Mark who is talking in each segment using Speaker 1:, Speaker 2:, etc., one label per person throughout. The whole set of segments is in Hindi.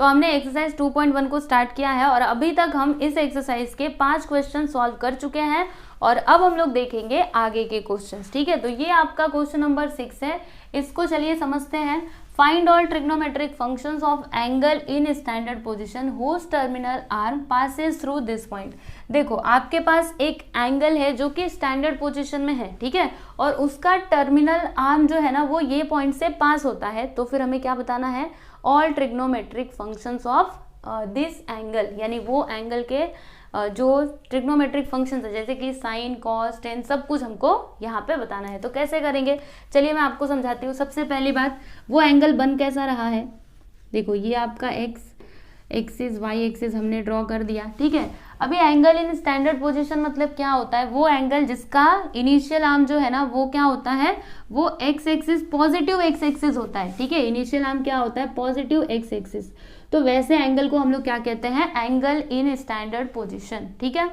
Speaker 1: तो हमने एक्सरसाइज 2.1 को स्टार्ट किया है और अभी तक हम इस एक्सरसाइज के 5 क्वेश्चन सॉल्व कर चुके हैं और अब हम लोग देखेंगे आगे के क्वेश्चंस। ठीक है, तो ये आपका क्वेश्चन नंबर 6 है, इसको चलिए समझते हैं। Find all trigonometric functions of angle in standard position whose terminal arm passes through this point. देखो आपके पास एक एंगल है जो कि स्टैंडर्ड पोजीशन में है, ठीक है, और उसका टर्मिनल आर्म जो है ना वो ये पॉइंट से पास होता है। तो फिर हमें क्या बताना है, all trigonometric functions of this angle, यानी वो एंगल के जो ट्रिग्नोमेट्रिक फंक्शंस है जैसे कि साइन कॉस टेन सब कुछ हमको यहाँ पे बताना है। तो कैसे करेंगे, चलिए मैं आपको समझाती हूँ। सबसे पहली बात, वो एंगल बन कैसा रहा है, देखो ये आपका एक्स एक्सिस वाई एक्सिस हमने ड्रॉ कर दिया, ठीक है। अभी एंगल इन स्टैंडर्ड पोजीशन मतलब क्या होता है, वो एंगल जिसका इनिशियल आर्म जो है ना वो क्या होता है, वो x axis positive x axis होता है, ठीक है। इनिशियल आर्म क्या होता है, पॉजिटिव एक्स एक्सिस। तो वैसे एंगल को हम लोग क्या कहते हैं, एंगल इन स्टैंडर्ड पोजीशन, ठीक है।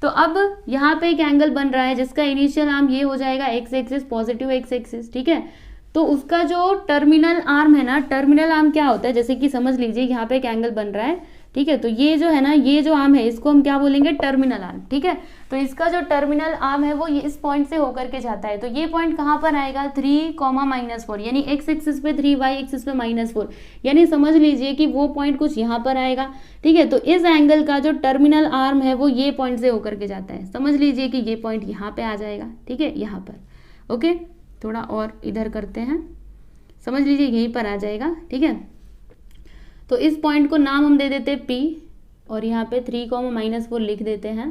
Speaker 1: तो अब यहाँ पे एक एंगल बन रहा है जिसका इनिशियल आर्म ये हो जाएगा x axis positive x axis, ठीक है। तो उसका जो टर्मिनल आर्म है ना, टर्मिनल आर्म क्या होता है, जैसे कि समझ लीजिए यहाँ पे एक एंगल बन रहा है, ठीक है। तो ये जो है ना, ये जो आर्म है इसको हम क्या बोलेंगे, टर्मिनल आर्म, ठीक है। तो इसका जो टर्मिनल आर्म है वो ये इस पॉइंट से होकर के जाता है। तो ये पॉइंट कहाँ पर आएगा, 3,-4, यानी एक्स एक्सिस पे 3, वाई एक्सिस पे -4, यानी समझ लीजिए कि वो पॉइंट कुछ यहाँ पर आएगा, ठीक है। तो इस एंगल का जो टर्मिनल आर्म है वो ये पॉइंट से होकर के जाता है। समझ लीजिए कि ये पॉइंट यहाँ पे आ जाएगा, ठीक है, यहाँ पर। ओके, थोड़ा और इधर करते हैं, समझ लीजिए यहीं पर आ जाएगा, ठीक है। तो इस पॉइंट को नाम हम दे देते हैं P और यहाँ पे 3,-4 लिख देते हैं,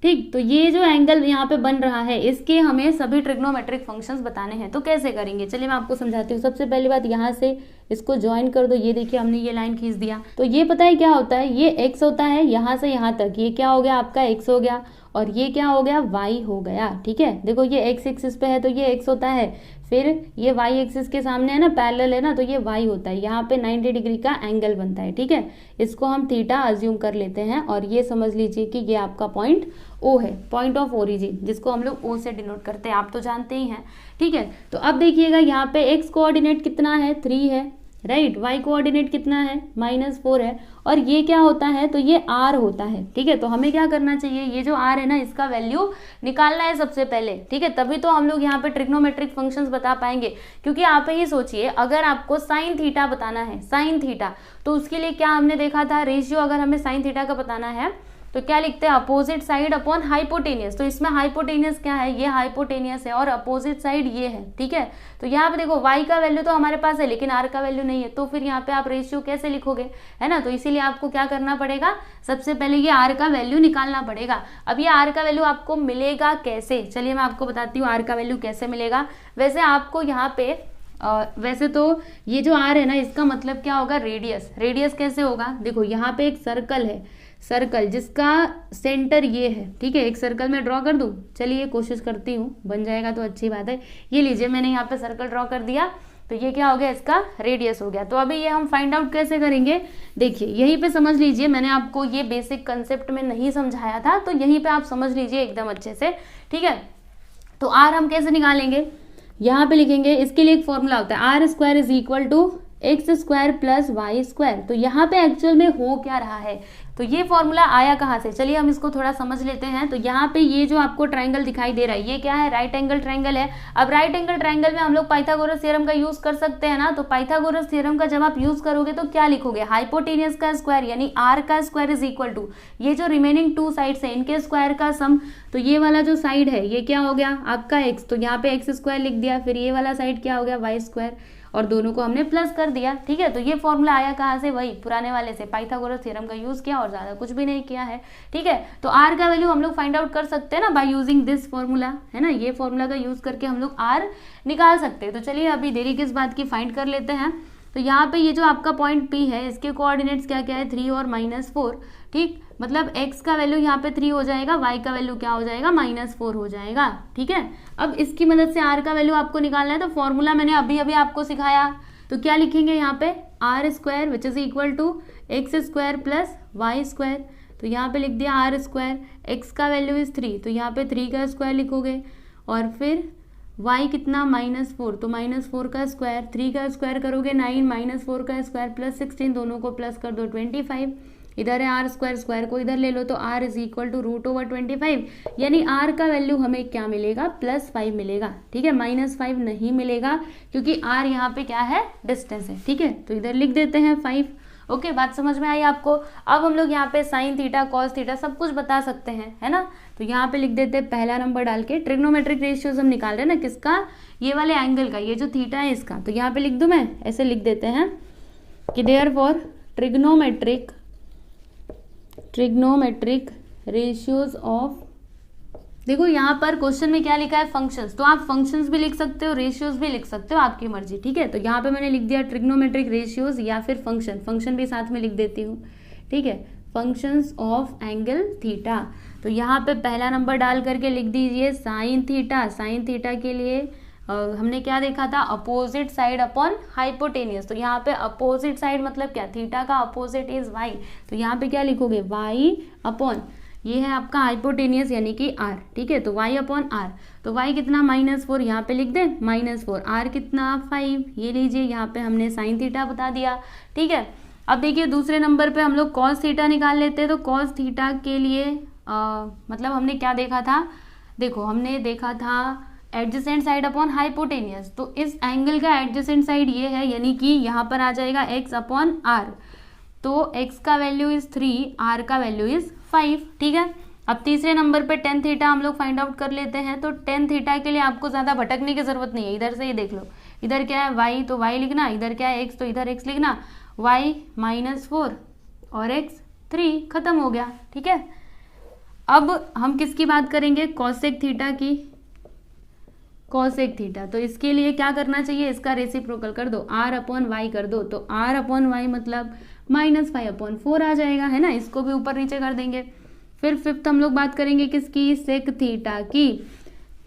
Speaker 1: ठीक। तो ये जो एंगल यहाँ पे बन रहा है इसके हमें सभी ट्रिग्नोमेट्रिक फंक्शंस बताने हैं। तो कैसे करेंगे, चलिए मैं आपको समझाती हूँ। सबसे पहली बात, यहाँ से इसको ज्वाइन कर दो, ये देखिए हमने ये लाइन खींच दिया। तो ये पता है क्या होता है, ये x होता है यहाँ से यहाँ तक, ये क्या हो गया आपका x हो गया, और ये क्या हो गया, y हो गया, ठीक है। देखो ये x एक्सिस पे है तो ये x होता है, फिर ये y एक्सिस के सामने है ना, पैरेलल है ना, तो ये y होता है। यहाँ पे 90 डिग्री का एंगल बनता है, ठीक है। इसको हम थीटा अज्यूम कर लेते हैं और ये समझ लीजिए कि ये आपका पॉइंट O है, पॉइंट ऑफ ओरिजिन, जिसको हम लोग O से डिनोट करते हैं, आप तो जानते ही हैं, ठीक है। तो अब देखिएगा यहाँ पे x कोऑर्डिनेट कितना है, 3 है, राइट। y कोऑर्डिनेट कितना है, -4 है, और ये क्या होता है, तो ये r होता है, ठीक है। तो हमें क्या करना चाहिए, ये जो r है ना इसका वैल्यू निकालना है सबसे पहले, ठीक है। तभी तो हम लोग यहाँ पे ट्रिग्नोमेट्रिक फंक्शंस बता पाएंगे। क्योंकि आप ही सोचिए, अगर आपको साइन थीटा बताना है, साइन थीटा, तो उसके लिए क्या हमने देखा था, रेशियो अगर हमें साइन थीटा का बताना है तो क्या लिखते हैं, अपोजिट साइड अपॉन हाइपोटेनियस। तो इसमें हाइपोटेनियस क्या है, ये हाइपोटेनियस है और अपोजिट साइड ये है, ठीक है। तो यहाँ पे देखो y का वैल्यू तो हमारे पास है लेकिन r का वैल्यू नहीं है, तो फिर यहाँ पे आप रेशियो कैसे लिखोगे, है ना। तो इसीलिए आपको क्या करना पड़ेगा, सबसे पहले ये r का वैल्यू निकालना पड़ेगा। अब ये r का वैल्यू आपको मिलेगा कैसे, चलिए मैं आपको बताती हूँ r का वैल्यू कैसे मिलेगा। वैसे आपको यहाँ पे वैसे तो ये जो r है ना इसका मतलब क्या होगा, रेडियस। रेडियस कैसे होगा, देखो यहाँ पे एक सर्कल है, सर्कल जिसका सेंटर ये है, ठीक है। एक सर्कल में ड्रॉ कर दूं, चलिए कोशिश करती हूँ, बन जाएगा तो अच्छी बात है। ये लीजिए मैंने यहाँ पे सर्कल ड्रॉ कर दिया, तो ये क्या हो गया, इसका रेडियस हो गया। तो अभी ये हम फाइंड आउट कैसे करेंगे, देखिए यहीं पे समझ लीजिए, मैंने आपको ये बेसिक कंसेप्ट में नहीं समझाया था, तो यहीं पे आप समझ लीजिए एकदम अच्छे से, ठीक है। तो आर हम कैसे निकालेंगे, यहाँ पे लिखेंगे, इसके लिए एक फॉर्मूला होता है, r² = x² + y²। तो यहाँ पे एक्चुअल में हो क्या रहा है, तो ये फॉर्मूला आया कहाँ से, चलिए हम इसको थोड़ा समझ लेते हैं। तो यहाँ पे ये जो आपको ट्रायंगल दिखाई दे रहा है ये क्या है, राइट एंगल ट्रायंगल है। अब राइट एंगल ट्रायंगल में हम लोग पाइथागोरस थ्योरम का यूज कर सकते हैं ना। तो पाइथागोरस थ्योरम का जब आप यूज करोगे तो क्या लिखोगे, हाइपोटेनियस का स्क्वायर यानी r का स्क्वायर = ये जो रिमेनिंग 2 साइड्स है इनके स्क्वायर का सम। तो ये वाला जो साइड है ये क्या हो गया आपका x, तो यहाँ पे x² लिख दिया, फिर ये वाला साइड क्या हो गया y², और दोनों को हमने प्लस कर दिया, ठीक है। तो ये फॉर्मूला आया कहाँ से, वही पुराने वाले से, पाइथागोरस थ्योरम का यूज किया और ज्यादा कुछ भी नहीं किया है, ठीक है। तो r का वैल्यू हम लोग फाइंड आउट कर सकते हैं ना बाय यूजिंग दिस फॉर्मूला, है ना। ये फॉर्मूला का यूज करके हम लोग r निकाल सकते हैं। तो चलिए अभी देरी किस बात की, फाइंड कर लेते हैं। तो यहाँ पे ये जो आपका पॉइंट P है इसके कोऑर्डिनेट्स क्या क्या है, 3 और -4, ठीक। मतलब x का वैल्यू यहाँ पे 3 हो जाएगा, y का वैल्यू क्या हो जाएगा, -4 हो जाएगा, ठीक है। अब इसकी मदद से r का वैल्यू आपको निकालना है। तो फॉर्मूला मैंने अभी अभी आपको सिखाया, तो क्या लिखेंगे यहाँ पे, r² = x² + y²। तो यहाँ पे लिख दिया r², x का वैल्यू इज 3, तो यहाँ पे 3 का स्क्वायर लिखोगे, और फिर y कितना -4, तो -4 का स्क्वायर, 3 का स्क्वायर करोगे 9, -4 का स्क्वायर प्लस 16, दोनों को प्लस कर दो 25, इधर है आर स्क्वायर, स्क्वायर को इधर ले लो तो r इज इक्वल टू √25, यानी r का वैल्यू हमें क्या मिलेगा, +5 मिलेगा। ठीक है, -5 नहीं मिलेगा क्योंकि r यहाँ पे क्या है, डिस्टेंस है। ठीक है, तो इधर लिख देते हैं 5। ओके, बात समझ में आई आपको। अब हम लोग यहाँ पे साइन थीटा, कॉस थीटा सब कुछ बता सकते हैं, है ना। तो यहाँ पे लिख देते हैं पहला नंबर डाल के, ट्रिग्नोमेट्रिक रेशियोज हम निकाल रहे हैं ना, किसका, ये वाले एंगल का, ये जो थीटा है इसका। तो यहाँ पे लिख दूं मैं, ऐसे लिख देते हैं कि देयरफॉर ट्रिग्नोमेट्रिक रेशियोज ऑफ, देखो यहाँ पर क्वेश्चन में क्या लिखा है, फंक्शंस, तो आप फंक्शंस भी लिख सकते हो, रेशियोज भी लिख सकते हो, आपकी मर्जी। ठीक है, तो यहाँ पे मैंने लिख दिया ट्रिग्नोमेट्रिक रेशियोज या फिर फंक्शन भी साथ में लिख देती हूँ। ठीक है, फंक्शंस ऑफ एंगल थीटा। तो यहाँ पे पहला नंबर डाल करके लिख दीजिए साइन थीटा। साइन थीटा के लिए हमने क्या देखा था, अपोजिट साइड अपॉन हाइपोटेनियस। तो यहाँ पे अपोजिट साइड मतलब क्या, थीटा का अपोजिट इज वाई, तो यहाँ पे क्या लिखोगे, वाई अपॉन, ये है आपका हाइपोटेनियस यानी कि r। ठीक है, तो y अपॉन r, तो y कितना -4, यहाँ पे लिख दें -4, r कितना 5, ये लीजिए यहाँ पे हमने साइन थीटा बता दिया। ठीक है, अब देखिए दूसरे नंबर पे हम लोग कॉस थीटा निकाल लेते हैं। तो कॉस थीटा के लिए मतलब हमने क्या देखा था, देखो हमने देखा था एडजेसेंट साइड अपॉन हाइपोटेनियस, तो इस एंगल का एडजेसेंट साइड ये है, यानी कि यहाँ पर आ जाएगा x अपॉन r, तो x का वैल्यू इज 3, r का वैल्यू इज 5। ठीक है, अब तीसरे नंबर पे टेन थीटा हम लोग फाइंड आउट कर लेते हैं। तो टेन थीटा के लिए आपको ज़्यादा भटकने की जरूरत नहीं है, इधर से ये देख लो, इधर क्या है y, तो y लिखना, इधर क्या है x, तो इधर x लिखना, y -4 और x 3, खत्म हो गया। ठीक है, अब हम किसकी बात करेंगे, कोसेक थीटा की, कोसेक थीटा। तो इसके लिए क्या करना चाहिए, इसका रेसिप्रोकल कर दो, r अपॉन वाई कर दो, तो r अपॉन वाई मतलब -5/4 आ जाएगा, है ना, इसको भी ऊपर नीचे कर देंगे। फिर फिफ्थ हम लोग बात करेंगे किसकी, सेक थीटा की।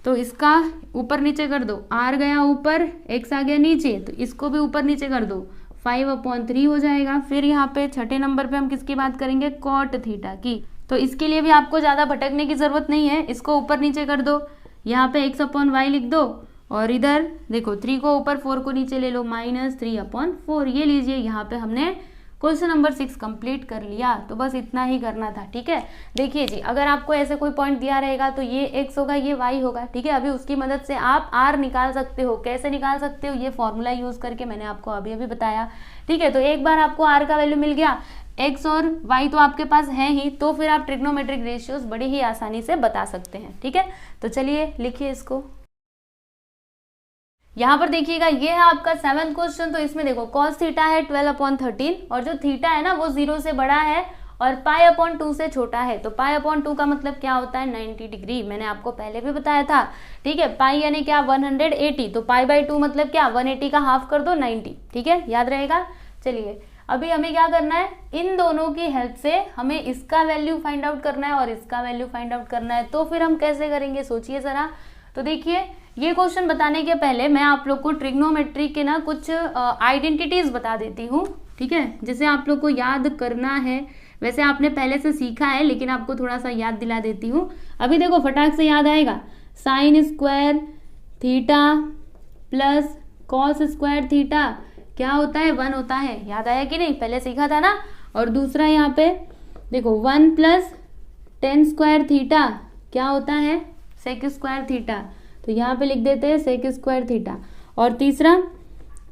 Speaker 1: तो इसका ऊपर नीचे कर दो, r गया ऊपर, x आ गया नीचे, तो इसको भी ऊपर नीचे कर दो, 5/3 हो जाएगा। फिर यहाँ पे छठे नंबर पे हम किसकी बात करेंगे, कॉट थीटा की। तो इसके लिए भी आपको ज़्यादा भटकने की ज़रूरत नहीं है, इसको ऊपर नीचे कर दो, यहाँ पे x अपॉन वाई लिख दो, और इधर देखो 3 को ऊपर 4 को नीचे ले लो, -3/4, ये लीजिए। यहाँ पे हमने क्वेश्चन नंबर 6 कंप्लीट कर लिया। तो बस इतना ही करना था। ठीक है, देखिए जी, अगर आपको ऐसे कोई पॉइंट दिया रहेगा तो ये x होगा, ये y होगा। ठीक है, अभी उसकी मदद से आप r निकाल सकते हो। कैसे निकाल सकते हो, ये फॉर्मूला यूज करके मैंने आपको अभी अभी बताया। ठीक है, तो एक बार आपको r का वैल्यू मिल गया, x और y तो आपके पास है ही, तो फिर आप ट्रिग्नोमेट्रिक रेशियोज बड़ी ही आसानी से बता सकते हैं। ठीक है, तो चलिए लिखिए इसको। यहाँ पर देखिएगा, ये है आपका 7th क्वेश्चन। तो इसमें देखो cos थीटा है 12/13, और जो थीटा है ना वो 0 से बड़ा है और π/2 से छोटा है। तो π/2 का मतलब क्या होता है, 90 डिग्री। मैंने आपको पहले भी बताया था। ठीक है, पाई यानी क्या, 180, तो π/2 मतलब क्या, 180 का हाफ कर दो 90। ठीक है, याद रहेगा। चलिए अभी हमें क्या करना है, इन दोनों की हेल्प से हमें इसका वैल्यू फाइंड आउट करना है और इसका वैल्यू फाइंड आउट करना है। तो फिर हम कैसे करेंगे, सोचिए जरा। तो देखिए, ये क्वेश्चन बताने के पहले मैं आप लोग को ट्रिग्नोमेट्री के ना कुछ आइडेंटिटीज बता देती हूँ। ठीक है, जिसे आप लोग को याद करना है। वैसे आपने पहले से सीखा है, लेकिन आपको थोड़ा सा याद दिला देती हूँ। अभी देखो फटाक से याद आएगा, sign square theta plus cos square theta क्या होता है, 1 होता है। याद आया कि नहीं, पहले सीखा था ना। और दूसरा यहाँ पे देखो 1 प्लस टेन स्क्वायर थीटा क्या होता है, सेक स्क्वायर थीटा। तो यहाँ पे लिख देते हैं सेक स्क्वायर थीटा। और तीसरा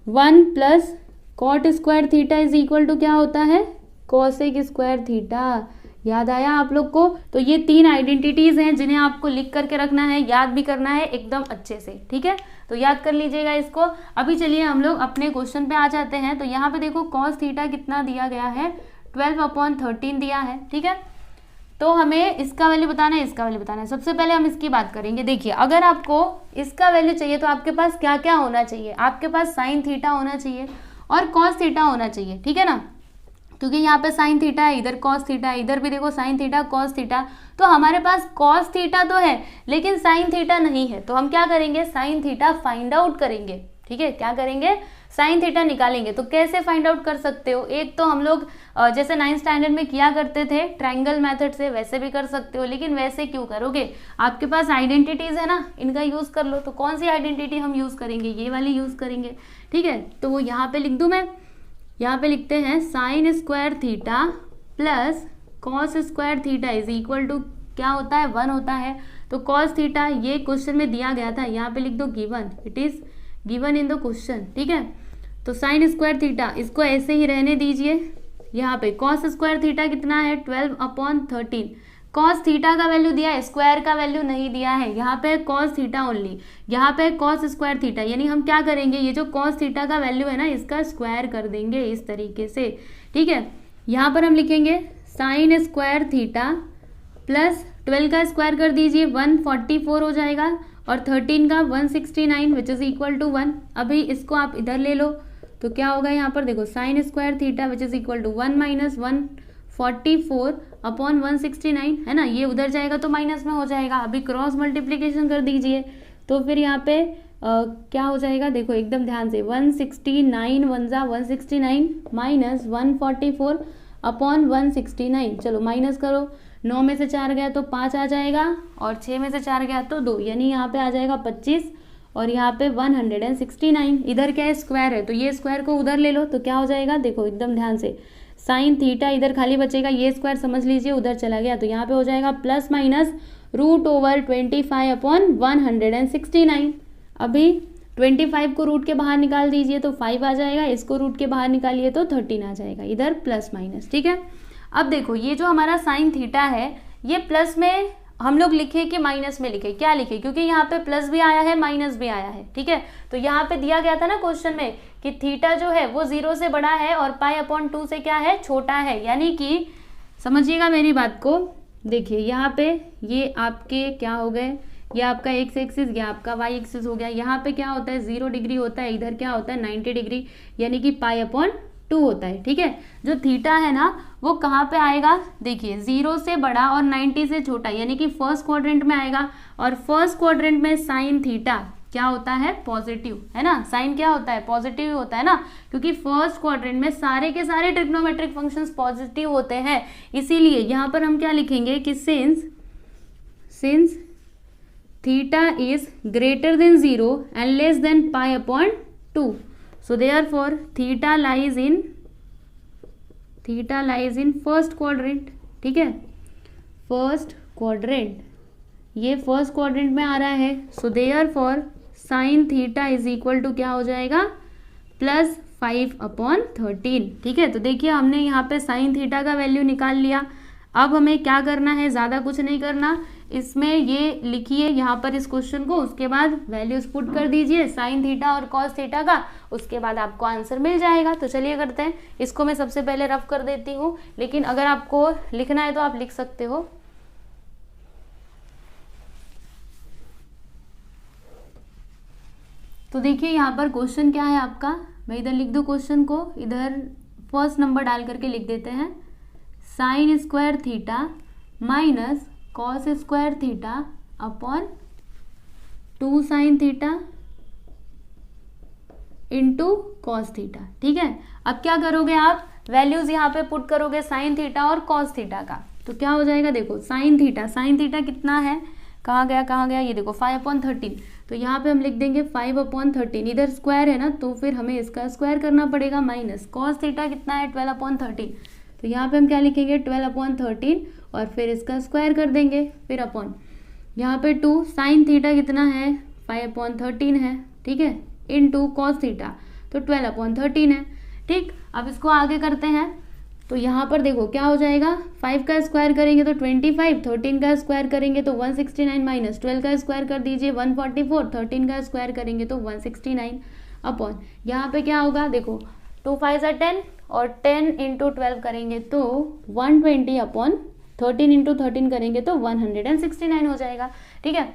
Speaker 1: 1 plus cot square theta is equal to क्या होता है, कोसेक स्क्वायर थीटा। याद आया आप लोग को। तो ये 3 आइडेंटिटीज हैं जिन्हें आपको लिख करके रखना है, याद भी करना है एकदम अच्छे से। ठीक है, तो याद कर लीजिएगा इसको। अभी चलिए हम लोग अपने क्वेश्चन पे आ जाते हैं। तो यहाँ पे देखो कॉस थीटा कितना दिया गया है, 12/13 दिया है। ठीक है, तो हमें इसका वैल्यू बताना है, इसका वैल्यू बताना है। सबसे पहले हम इसकी बात करेंगे। देखिए, अगर आपको इसका वैल्यू चाहिए तो आपके पास क्या क्या होना चाहिए, आपके पास साइन थीटा होना चाहिए और कॉस थीटा होना चाहिए। ठीक है ना, क्योंकि यहाँ पे साइन थीटा है, इधर कॉस थीटा है, इधर भी देखो साइन थीटा कॉस थीटा। तो हमारे पास कॉस थीटा तो है लेकिन साइन थीटा नहीं है। तो हम क्या करेंगे, साइन थीटा फाइंड आउट करेंगे। ठीक है, क्या करेंगे, साइन थीटा निकालेंगे तो कैसे फाइंड आउट कर सकते हो? एक तो हम लोग जैसे 9th स्टैंडर्ड में किया करते थे ट्रायंगल मेथड से, वैसे भी कर सकते हो, लेकिन वैसे क्यों करोगे? आपके पास आइडेंटिटीज है ना, इनका यूज कर लो। तो कौन सी आइडेंटिटी हम यूज करेंगे? ये वाली यूज करेंगे, ठीक है। तो वो यहाँ पे लिख दूं मैं, यहाँ पे लिखते हैं sine square theta plus cos square theta is equal to क्या होता है? 1 होता है। तो कॉस थीटा ये क्वेश्चन में दिया गया था, यहाँ पे लिख दो given, it is given in the question, ठीक है। तो साइन स्क्वायर थीटा इसको ऐसे ही रहने दीजिए। यहाँ पे कॉस स्क्वायर थीटा कितना है? 12/13। कॉस थीटा का वैल्यू दिया है, स्क्वायर का वैल्यू नहीं दिया है। यहाँ पे कॉस थीटा ओनली, यहाँ पे कॉस स्क्वायर थीटा, यानी हम क्या करेंगे, ये जो कॉस थीटा का वैल्यू है ना, इसका स्क्वायर कर देंगे इस तरीके से, ठीक है। यहाँ पर हम लिखेंगे साइन स्क्वायर थीटा प्लस 12 का स्क्वायर कर दीजिए 144 हो जाएगा, और 13 का 169 विच इज इक्वल टू 1। अभी इसको आप इधर ले लो तो क्या होगा? यहाँ पर देखो sine square theta which is equal to 1 minus 144/169 है ना, ये उधर जाएगा तो माइनस में हो जाएगा। अभी क्रॉस मल्टीप्लीकेशन कर दीजिए तो फिर यहाँ पे क्या हो जाएगा? देखो एकदम ध्यान से, 169 1 जा 169 माइनस 144/169, चलो माइनस करो, 9 में से 4 गया तो 5 आ जाएगा, और 6 में से 4 गया तो 2, यानी यहाँ पे आ जाएगा 25, और यहाँ पे 169। इधर क्या है? स्क्वायर है, तो ये स्क्वायर को उधर ले लो तो क्या हो जाएगा? देखो एकदम ध्यान से, साइन थीटा इधर खाली बचेगा, ये स्क्वायर समझ लीजिए उधर चला गया, तो यहाँ पे हो जाएगा प्लस माइनस √25/169। अभी 25 को रूट के बाहर निकाल दीजिए तो 5 आ जाएगा, इसको रूट के बाहर निकालिए तो 13 आ जाएगा, इधर प्लस माइनस, ठीक है। अब देखो ये जो हमारा साइन थीटा है, ये प्लस में हम लोग लिखे कि माइनस में लिखे? क्या लिखे? क्योंकि यहाँ पे प्लस भी आया है माइनस भी आया है, ठीक है। तो यहाँ पे दिया गया था ना क्वेश्चन में कि थीटा जो है वो 0 से बड़ा है और π/2 से क्या है? छोटा है। यानी कि समझिएगा मेरी बात को, देखिए यहाँ पे ये आपके क्या हो गए, ये आपका x एक्सिस, ये आपका y एक्सिस हो गया। यहाँ पे क्या होता है? 0 डिग्री होता है, इधर क्या होता है? 90 डिग्री, यानी कि π/2 होता है, ठीक है। जो थीटा है ना वो कहाँ पे आएगा? देखिए 0 से बड़ा और 90 से छोटा, यानी कि फर्स्ट क्वाड्रेंट में आएगा, और फर्स्ट क्वाड्रेंट में साइन थीटा क्या होता है? पॉजिटिव, है ना। साइन क्या होता है? पॉजिटिव होता है ना, क्योंकि फर्स्ट क्वाड्रेंट में सारे के सारे ट्रिग्नोमेट्रिक फंक्शंस पॉजिटिव होते हैं। इसीलिए यहाँ पर हम क्या लिखेंगे कि since theta is greater than 0 and less than π/2, so therefore theta lies in first quadrant, ठीक है, फर्स्ट क्वाड्रेंट, ये फर्स्ट क्वाड्रेंट में आ रहा है। So therefore sine theta is equal to क्या हो जाएगा? प्लस 5/13, ठीक है। तो देखिए हमने यहाँ पे साइन थीटा का वैल्यू निकाल लिया। अब हमें क्या करना है? ज़्यादा कुछ नहीं करना, इसमें ये लिखिए यहाँ पर इस क्वेश्चन को, उसके बाद वैल्यूज पुट कर दीजिए साइन थीटा और कॉस थीटा का, उसके बाद आपको आंसर मिल जाएगा। तो चलिए करते हैं, इसको मैं सबसे पहले रफ कर देती हूँ, लेकिन अगर आपको लिखना है तो आप लिख सकते हो। तो देखिए यहाँ पर क्वेश्चन क्या है आपका, मैं इधर लिख दूँ क्वेश्चन को, इधर फर्स्ट नंबर डाल करके लिख देते हैं, sine square theta minus cos square theta upon 2 sine theta into cos theta, ठीक है। अब क्या करोगे आप? वैल्यूज यहाँ पे पुट करोगे साइन थीटा और कॉस थीटा का, तो क्या हो जाएगा? देखो साइन थीटा कितना है? कहाँ गया? ये देखो 5/13, तो यहाँ पे हम लिख देंगे 5/13, इधर स्क्वायर है ना तो फिर हमें इसका स्क्वायर करना पड़ेगा, माइनस कॉस थीटा कितना है? 12/13, तो यहाँ पे हम क्या लिखेंगे? 12/13, और फिर इसका स्क्वायर कर देंगे, फिर अपॉन यहाँ पे 2 साइन थीटा कितना है? 5/13 है, ठीक है, इनटू कॉस थीटा तो 12/13 है, ठीक। अब इसको आगे करते हैं, तो यहाँ पर देखो क्या हो जाएगा? 5 का स्क्वायर करेंगे तो 25, 13 का स्क्वायर करेंगे तो 169, माइनस 12 का स्क्वायर कर दीजिए 144, 13 का स्क्वायर करेंगे तो 169 अपॉन यहाँ पे क्या होगा? देखो 2 5 are 10 और 10 × 12 करेंगे तो 120/13 × 13 करेंगे तो 169 हो जाएगा, ठीक है।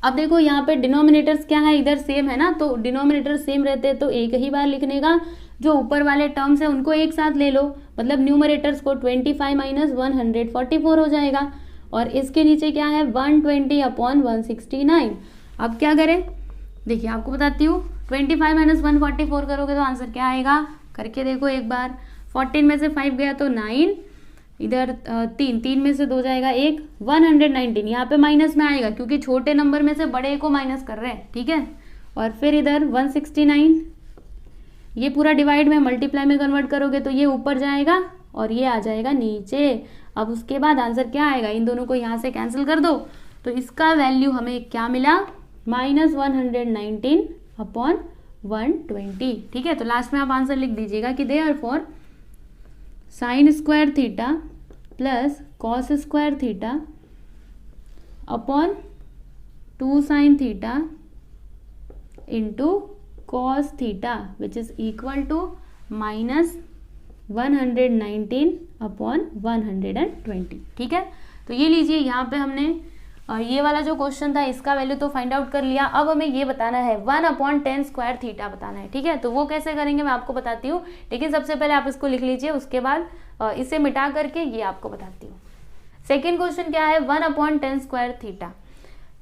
Speaker 1: अब देखो यहाँ पे डिनोमिनेटर्स क्या है? इधर सेम है ना, तो डिनोमिनेटर सेम रहते हैं तो एक ही बार लिखने का, जो ऊपर वाले टर्म्स है उनको एक साथ ले लो, मतलब न्यूमरेटर्स को 25 माइनस 144 हो जाएगा, और इसके नीचे क्या है? 120/169। अब क्या करें? देखिए आपको बताती हूँ, 25 माइनस 144 करोगे तो आंसर क्या आएगा, करके देखो एक बार। 14 में से 5 गया तो 9, इधर 3 में से 2 जाएगा 1, 119 यहाँ पे माइनस में आएगा क्योंकि छोटे नंबर में से बड़े को माइनस कर रहे हैं, ठीक है। और फिर इधर 169, ये पूरा डिवाइड में मल्टीप्लाई में कन्वर्ट करोगे तो ये ऊपर जाएगा और ये आ जाएगा नीचे। अब उसके बाद आंसर क्या आएगा, इन दोनों को यहाँ से कैंसिल कर दो तो इसका वैल्यू हमें क्या मिला, -119 अपॉन 120, ठीक है। तो लास्ट में आप आंसर लिख दीजिएगा कि therefore sine square theta plus cos square theta upon 2 sine theta into cos theta which is equal to -119 upon 120, ठीक है। तो ये लीजिए, यहाँ पे हमने ये वाला जो क्वेश्चन था इसका वैल्यू तो फाइंड आउट कर लिया। अब हमें ये बताना है 1/10 स्क्वायर थीटा बताना है, ठीक है। तो वो कैसे करेंगे मैं आपको बताती हूँ, लेकिन सबसे पहले आप इसको लिख लीजिए, उसके बाद इसे मिटा करके ये आपको बताती हूँ। सेकेंड क्वेश्चन क्या है, 1/10 स्क्वायर थीटा।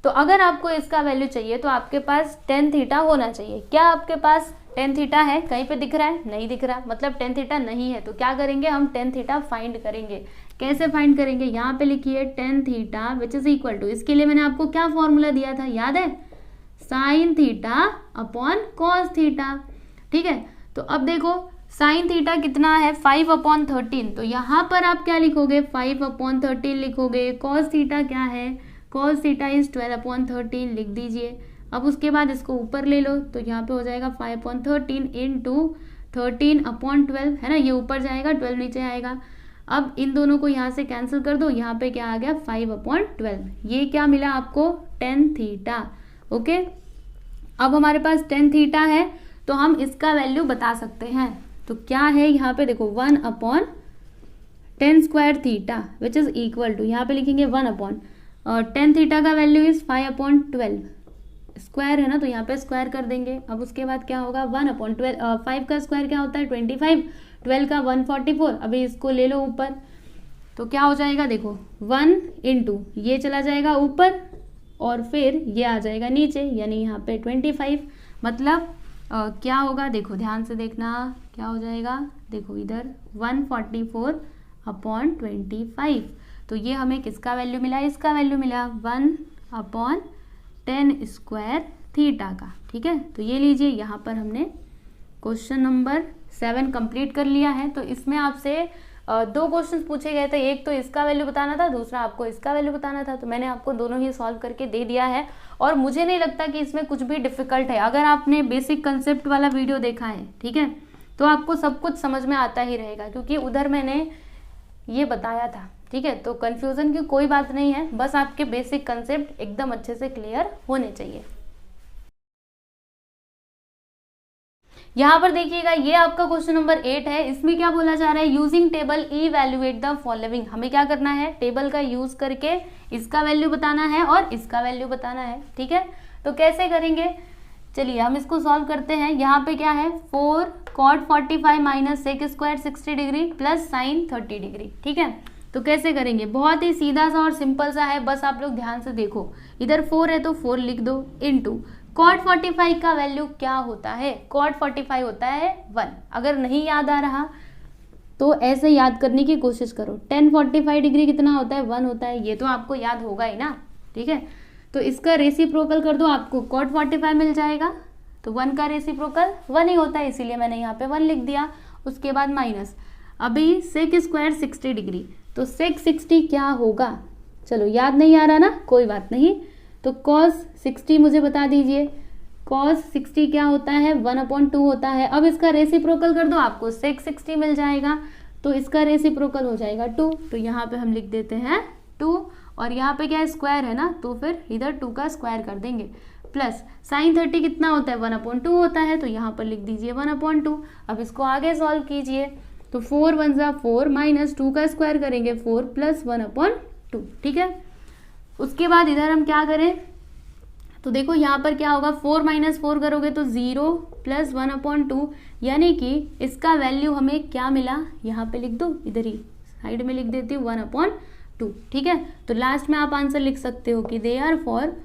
Speaker 1: तो अगर आपको इसका वैल्यू चाहिए तो आपके पास tan थीटा होना चाहिए। क्या आपके पास tan थीटा है, कहीं पे दिख रहा है, नहीं दिख रहा, मतलब tan थीटा नहीं है। तो क्या करेंगे, हम tan थीटा फाइंड करेंगे। कैसे फाइंड करेंगे, यहाँ पे लिखिए tan theta which is equal to, इसके लिए मैंने आपको क्या फॉर्मूला दिया था याद है, sine theta upon cos theta, ठीक है। तो अब देखो साइन थीटा कितना है 5/13, तो यहाँ पर आप क्या लिखोगे 5/13 लिखोगे। कॉस थीटा क्या है, कॉस थीटा इज 12/13 लिख दीजिए। अब उसके बाद इसको ऊपर ले लो तो यहाँ पे हो जाएगा 5/13 इंटू 13/12 है ना, ये ऊपर जाएगा 12 नीचे आएगा। अब इन दोनों को यहाँ से कैंसिल कर दो, यहाँ पे क्या आ गया 5/12, ये क्या मिला आपको tan थीटा, ओके। अब हमारे पास tan थीटा है तो हम इसका वैल्यू बता सकते हैं। तो क्या है यहाँ पे देखो 1/10 square theta which is equal to, यहाँ पे लिखेंगे 1 tan थीटा का वैल्यू इज 5/12, स्क्वायर है ना तो यहाँ पे स्क्वायर कर देंगे। अब उसके बाद क्या होगा 1/12, 5 का स्क्वायर क्या होता है 25, 12 का 144, अभी इसको ले लो ऊपर तो क्या हो जाएगा देखो 1 इंटू ये चला जाएगा ऊपर और फिर ये आ जाएगा नीचे, यानी यहाँ पे 25, मतलब क्या होगा देखो ध्यान से देखना क्या हो जाएगा, देखो इधर 144/25। तो ये हमें किसका वैल्यू मिला, इसका वैल्यू मिला 1/10 स्क्वायर थीटा का, ठीक है। तो ये लीजिए, यहाँ पर हमने क्वेश्चन नंबर 7 कंप्लीट कर लिया है। तो इसमें आपसे 2 क्वेश्चन पूछे गए थे, एक तो इसका वैल्यू बताना था, दूसरा आपको इसका वैल्यू बताना था। तो मैंने आपको दोनों ही सॉल्व करके दे दिया है और मुझे नहीं लगता कि इसमें कुछ भी डिफिकल्ट है। अगर आपने बेसिक कंसेप्ट वाला वीडियो देखा है, ठीक है, तो आपको सब कुछ समझ में आता ही रहेगा क्योंकि उधर मैंने ये बताया था, ठीक है। तो कंफ्यूजन की कोई बात नहीं है, बस आपके बेसिक कंसेप्ट एकदम अच्छे से क्लियर होने चाहिए। यहाँ पर देखिएगा ये आपका क्वेश्चन नंबर 8 है। इसमें क्या बोला जा रहा है, using table evaluate the following. हमें क्या करना है, टेबल का यूज करके इसका वैल्यू बताना है और इसका वैल्यू बताना है, ठीक है। तो कैसे करेंगे, चलिए हम इसको सॉल्व करते हैं। यहाँ पे क्या है 4 cot 45 minus sec square 60 degree plus sine 30 degree, ठीक है। तो कैसे करेंगे, बहुत ही सीधा सा और सिंपल सा है, बस आप लोग ध्यान से देखो। इधर 4 है तो 4 लिख दो इंटू cot 45 का वैल्यू क्या होता है, cot 45 होता है 1। अगर नहीं याद आ रहा तो ऐसे याद करने की कोशिश करो। tan 45 डिग्री कितना होता है 1 होता है, ये तो आपको याद होगा ही ना, ठीक है। तो इसका रेसिप्रोकल कर दो, आपको cot 45 मिल जाएगा। तो 1 का रेसिप्रोकल 1 ही होता है, इसीलिए मैंने यहाँ पे 1 लिख दिया। उसके बाद माइनस, अभी सेक स्क्वायर 60 डिग्री, तो सेक 60 क्या होगा, चलो याद नहीं आ रहा ना, कोई बात नहीं। तो cos 60 मुझे बता दीजिए, cos 60 क्या होता है 1/2 होता है। अब इसका रेसिप्रोकल कर दो, आपको sec 60 मिल जाएगा। तो इसका रेसिप्रोकल हो जाएगा 2, तो यहाँ पे हम लिख देते हैं 2 और यहाँ पे क्या है स्क्वायर है ना, तो फिर इधर 2 का स्क्वायर कर देंगे। प्लस साइन 30 कितना होता है 1/2 होता है, तो यहाँ पर लिख दीजिए 1/2। अब इसको आगे सॉल्व कीजिए, तो 4 1 जा 4 माइनस 2 का स्क्वायर करेंगे 4 प्लस 1/2, ठीक है। उसके बाद इधर हम क्या करें, तो देखो यहाँ पर क्या होगा 4 माइनस 4 करोगे तो 0 प्लस 1/2, यानी कि इसका वैल्यू हमें क्या मिला, यहाँ पे लिख दो, इधर ही साइड में लिख देती हूँ 1/2, ठीक है। तो लास्ट में आप आंसर लिख सकते हो कि therefore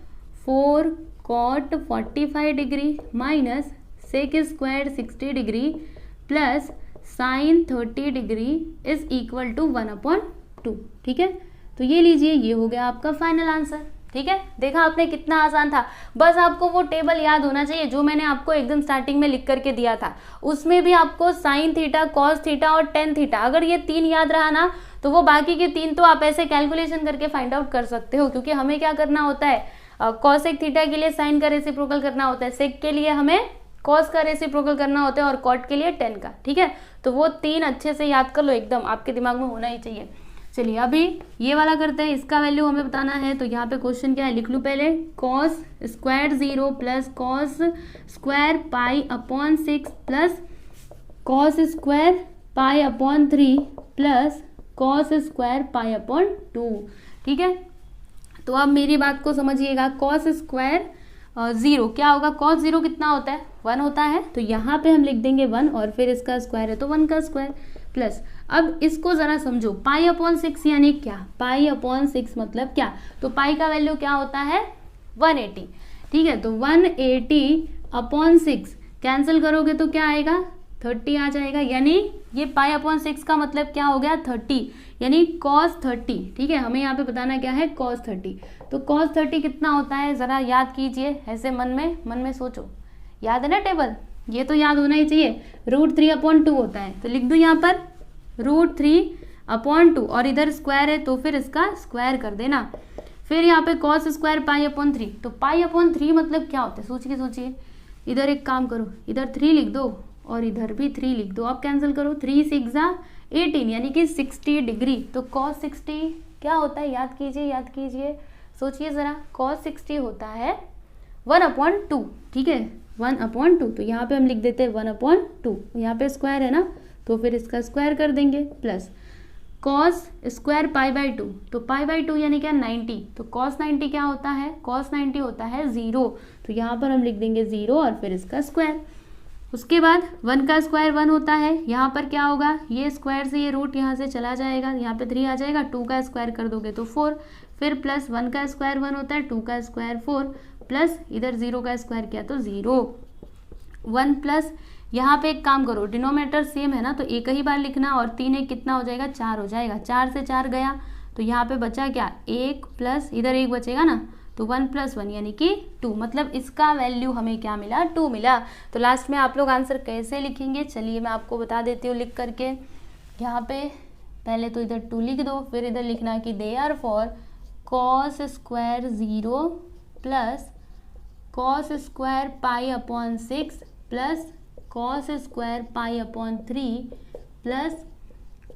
Speaker 1: 4 cot 45 degree minus sec square 60 degree plus sine 30 degree is equal to 1/2। ठीक है, तो ये लीजिए, ये हो गया आपका फाइनल आंसर। ठीक है, देखा आपने कितना आसान था। बस आपको वो टेबल याद होना चाहिए जो मैंने आपको एकदम स्टार्टिंग में लिख करके दिया था। उसमें भी आपको साइन थीटा, कॉस थीटा और टेन थीटा, अगर ये 3 याद रहा ना तो वो बाकी के 3 तो आप ऐसे कैलकुलेशन करके फाइंड आउट कर सकते हो, क्योंकि हमें क्या करना होता है, कॉसेक थीटा के लिए साइन का रेसिप्रोकल करना होता है, सेक के लिए हमें कॉस का रेसिप्रोकल करना होता है और कॉट के लिए टेन का। ठीक है, तो वो 3 अच्छे से याद कर लो, एकदम आपके दिमाग में होना ही चाहिए। चलिए अभी ये वाला करते हैं, इसका वैल्यू हमें बताना है। तो यहाँ पे क्वेश्चन क्या है, लिख लूँ पहले, cos square 0 plus cos square pi upon 6 plus cos square pi upon 3 plus cos square pi upon 2। ठीक है, तो अब मेरी बात को समझिएगा, कॉस स्क्वायर 0 क्या होगा, कॉस 0 कितना होता है, 1 होता है, तो यहाँ पे हम लिख देंगे 1 और फिर इसका स्क्वायर है तो 1 का स्क्वायर प्लस, अब इसको जरा समझो, पाई अपॉन 6 यानी क्या, पाई अपॉन 6 मतलब क्या, तो पाई का वैल्यू क्या होता है 180। ठीक है, तो 180 अपॉन 6 कैंसिल करोगे तो क्या आएगा 30 आ जाएगा, यानी ये पाई अपॉन 6 का मतलब क्या हो गया 30, यानी कॉस 30। ठीक है, हमें यहाँ पे बताना क्या है कॉस 30, तो कॉस 30 कितना होता है जरा याद कीजिए, ऐसे मन में सोचो, याद है ना टेबल, ये तो याद होना ही चाहिए, √3/2 होता है, तो लिख दूँ यहाँ पर √3/2 और इधर स्क्वायर है तो फिर इसका स्क्वायर कर देना, फिर यहाँ पे कॉस स्क्वायर पाई अपॉन 3, तो पाई अपॉन 3 मतलब क्या होता है, सोचिए, इधर एक काम करो, इधर 3 लिख दो और इधर भी 3 लिख दो, अब कैंसिल करो, 3 6 18 यानी कि 60 डिग्री, तो कॉस 60 क्या होता है, याद कीजिए, सोचिए ज़रा, कॉस 60 होता है 1/2। ठीक है, 1/2, तो यहाँ पे हम लिख देते हैं 1/2, यहाँ पे स्क्वायर है ना तो फिर इसका स्क्वायर कर देंगे, प्लस कॉस स्क्वायर पाई/2, तो पाई/2 यानी क्या 90, तो कॉस 90 क्या होता है, कॉस 90 होता है 0, तो यहाँ पर हम लिख देंगे 0 और फिर इसका स्क्वायर। उसके बाद 1 का स्क्वायर 1 होता है, यहाँ पर क्या होगा, ये स्क्वायर से ये रूट यहाँ से चला जाएगा, यहाँ पे 3 आ जाएगा, 2 का स्क्वायर कर दोगे तो 4, फिर प्लस 1 का स्क्वायर 1 होता है, 2 का स्क्वायर 4, प्लस इधर 0 का स्क्वायर किया तो 0, 1 प्लस यहाँ पे एक काम करो, डिनोमिनेटर सेम है ना तो एक ही बार लिखना, और 3 1 कितना हो जाएगा 4 हो जाएगा, 4 से 4 गया तो यहाँ पे बचा क्या 1 प्लस इधर 1 बचेगा ना, तो 1 + 1 यानी कि 2, मतलब इसका वैल्यू हमें क्या मिला 2 मिला। तो लास्ट में आप लोग आंसर कैसे लिखेंगे, चलिए मैं आपको बता देती हूँ लिख करके, यहाँ पे पहले तो इधर 2 लिख दो, फिर इधर लिखना कि therefore cos square 0 plus cos square pi upon 6 plus cos square pi upon 3 plus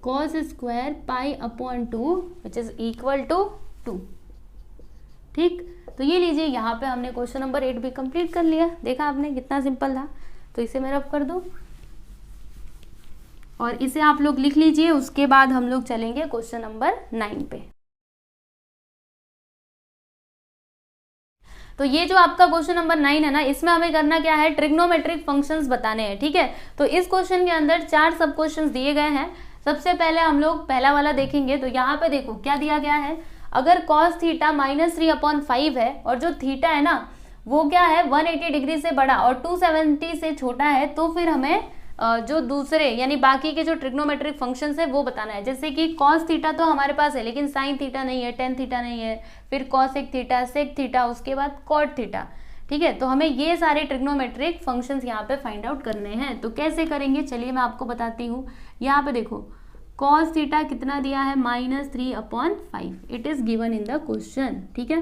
Speaker 1: cos square pi upon 2 which is equal to 2। ठीक, तो ये लीजिए, यहाँ पे हमने क्वेश्चन नंबर 8 भी कंप्लीट कर लिया, देखा आपने कितना सिंपल था। तो इसे मैं रब कर दूँ और इसे आप लोग लिख लीजिए, उसके बाद हम लोग चलेंगे क्वेश्चन नंबर 9 पे। तो ये जो आपका क्वेश्चन नंबर 9 है ना, इसमें हमें करना क्या है, ट्रिग्नोमेट्रिक फंक्शंस बताने हैं। ठीक है, तो इस क्वेश्चन के अंदर 4 सब क्वेश्चंस दिए गए हैं। सबसे पहले हम लोग पहला वाला देखेंगे, तो यहाँ पे देखो क्या दिया गया है, अगर cos थीटा -3/5 है और जो थीटा है ना वो क्या है 180 डिग्री से बड़ा और 270 से छोटा है, तो फिर हमें जो दूसरे यानी बाकी के जो ट्रिग्नोमेट्रिक फंक्शंस है वो बताना है। जैसे कि cos थीटा तो हमारे पास है लेकिन sin थीटा नहीं है, tan थीटा नहीं है, फिर cosec थीटा, sec थीटा, उसके बाद cot थीटा। ठीक है, तो हमें ये सारे ट्रिग्नोमेट्रिक फंक्शंस यहाँ पे फाइंड आउट करने हैं। तो कैसे करेंगे चलिए मैं आपको बताती हूँ। यहाँ पे देखो cos थीटा कितना दिया है -3/5, it is given in the question. ठीक है,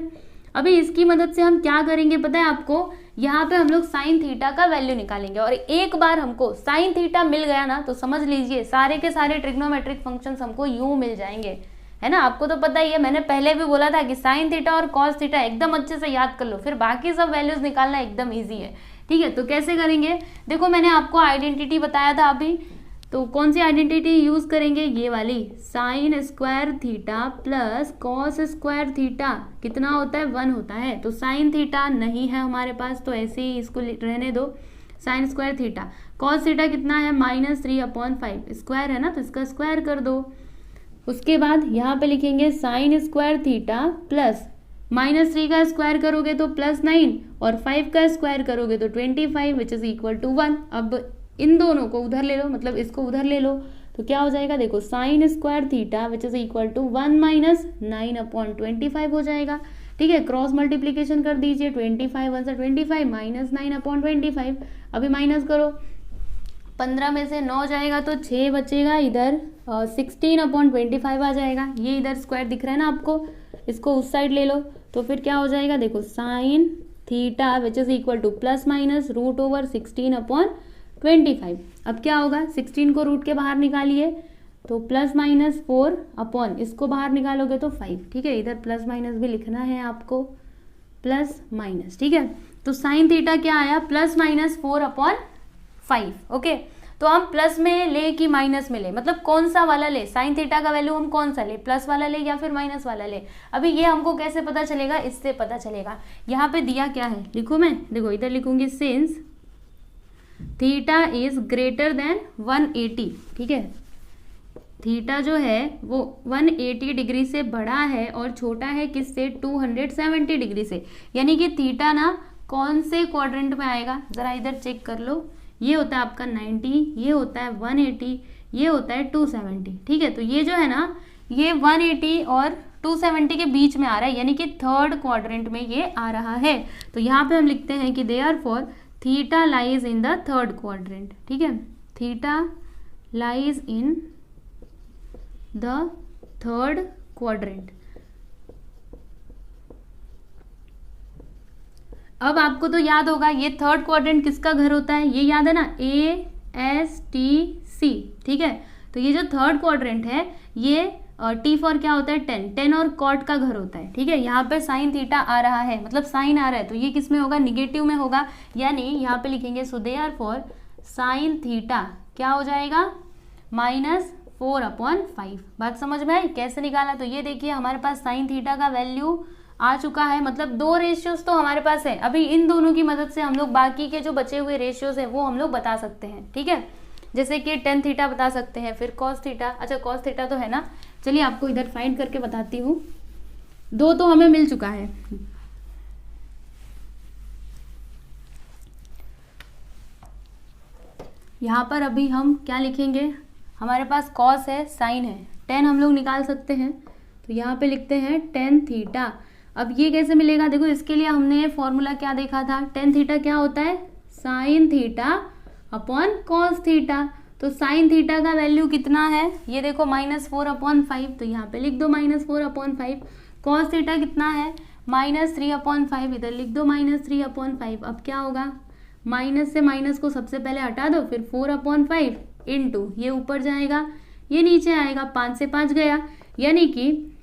Speaker 1: अभी इसकी मदद से हम क्या करेंगे पता है आपको, यहाँ पे हम लोग साइन थीटा का वैल्यू निकालेंगे और एक बार हमको साइन थीटा मिल गया ना तो समझ लीजिए सारे के सारे ट्रिग्नोमेट्रिक फंक्शंस हमको यूं मिल जाएंगे, है ना। आपको तो पता ही है, मैंने पहले भी बोला था कि साइन थीटा और कॉस थीटा एकदम अच्छे से याद कर लो, फिर बाकी सब वैल्यूज निकालना एकदम ईजी है। ठीक है, तो कैसे करेंगे, देखो मैंने आपको आइडेंटिटी बताया था अभी, तो कौन सी आइडेंटिटी यूज करेंगे, ये वाली, sign square theta plus cos square theta कितना होता है 1 होता है। तो साइन थीटा नहीं है हमारे पास तो ऐसे ही इसको रहने दो, sign square theta, cos theta कितना है -3/5, स्क्वायर है ना तो इसका स्क्वायर कर दो। उसके बाद यहाँ पे लिखेंगे साइन स्क्वायर थीटा प्लस -3 का स्क्वायर करोगे तो +9 और 5 का स्क्वायर करोगे तो 25 विच इज इक्वल टू 1। अब इन दोनों को उधर ले लो, मतलब इसको उधर ले लो, तो क्या हो जाएगा, देखो sin square theta which is equal to 1 - 9/25 हो जाएगा। ठीक है, क्रॉस मल्टीप्लीकेशन कर दीजिए, 25 1 से 25 -9/25। अभी माइनस करो, 15 में से 9 जाएगा तो 6 बचेगा, इधर 16/25 आ जाएगा। ये इधर स्क्वायर दिख रहा है ना आपको, इसको उस साइड ले लो, तो फिर क्या हो जाएगा, देखो sin theta which is equal to ±√16/25। अब क्या होगा, 16 को रूट के बाहर निकालिए तो ±4 अपॉन इसको बाहर निकालोगे तो 5। ठीक है, इधर प्लस माइनस भी लिखना है आपको, प्लस माइनस। ठीक है, तो साइन थीटा क्या आया, +-4/5। ओके, तो हम प्लस में ले कि माइनस में ले, मतलब कौन सा वाला ले, साइन थीटा का वैल्यू हम कौन सा ले, प्लस वाला ले या फिर माइनस वाला ले। अभी ये हमको कैसे पता चलेगा, इससे पता चलेगा। यहाँ पे दिया क्या है, लिखूं मैं, देखो इधर लिखूंगी since theta is greater then 180। ठीक है, थीटा जो है वो 180 डिग्री से बड़ा है और छोटा है किससे, 270 डिग्री से। यानी कि थीटा ना कौन से क्वाड्रेंट में आएगा, जरा इधर चेक कर लो। ये होता है आपका 90, ये होता है 180, ये होता है 270। ठीक है, तो ये जो है ना, ये 180 और 270 के बीच में आ रहा है, यानी कि थर्ड क्वाड्रेंट में ये आ रहा है। तो यहाँ पे हम लिखते हैं कि therefore theta lies in the third quadrant. ठीक है, theta lies in the third quadrant. अब आपको तो याद होगा ये थर्ड क्वाड्रेंट किसका घर होता है, ये याद है ना, ASTC। ठीक है, तो ये जो थर्ड क्वाड्रेंट है ये T फॉर क्या होता है, 10 और कॉट का घर होता है। ठीक है, यहाँ पे साइन थीटा आ रहा है, मतलब साइन आ रहा है, तो ये किस में होगा, निगेटिव में होगा। यानी यहाँ पे लिखेंगे सो देयरफॉर साइन थीटा क्या हो जाएगा, -4/5। बात समझ में आई कैसे निकाला। तो ये देखिए हमारे पास साइन थीटा का वैल्यू आ चुका है, मतलब 2 रेशियोज तो हमारे पास है। अभी इन दोनों की मदद से हम लोग बाकी के जो बचे हुए रेशियोज है वो हम लोग बता सकते हैं। ठीक है, जैसे कि tan थीटा बता सकते हैं, फिर cos थीटा। अच्छा cos थीटा तो है ना, चलिए आपको इधर फाइंड करके बताती हूँ। 2 तो हमें मिल चुका है। यहाँ पर अभी हम क्या लिखेंगे, हमारे पास cos है, साइन है, tan हम लोग निकाल सकते हैं, तो यहाँ पे लिखते हैं tan थीटा। अब ये कैसे मिलेगा, देखो इसके लिए हमने फॉर्मूला क्या देखा था, tan थीटा क्या होता है, sine theta upon cos theta. तो साइन थीटा का वैल्यू कितना है, ये देखो -4/5, तो यहाँ पे लिख दो -4/5। कॉस थीटा कितना है, -3/5, इधर लिख दो -3/5। अब क्या होगा, माइनस से माइनस को सबसे पहले हटा दो, फिर 4/5 इंटू ये ऊपर जाएगा, ये नीचे आएगा, 5 से 5 गया, यानी कि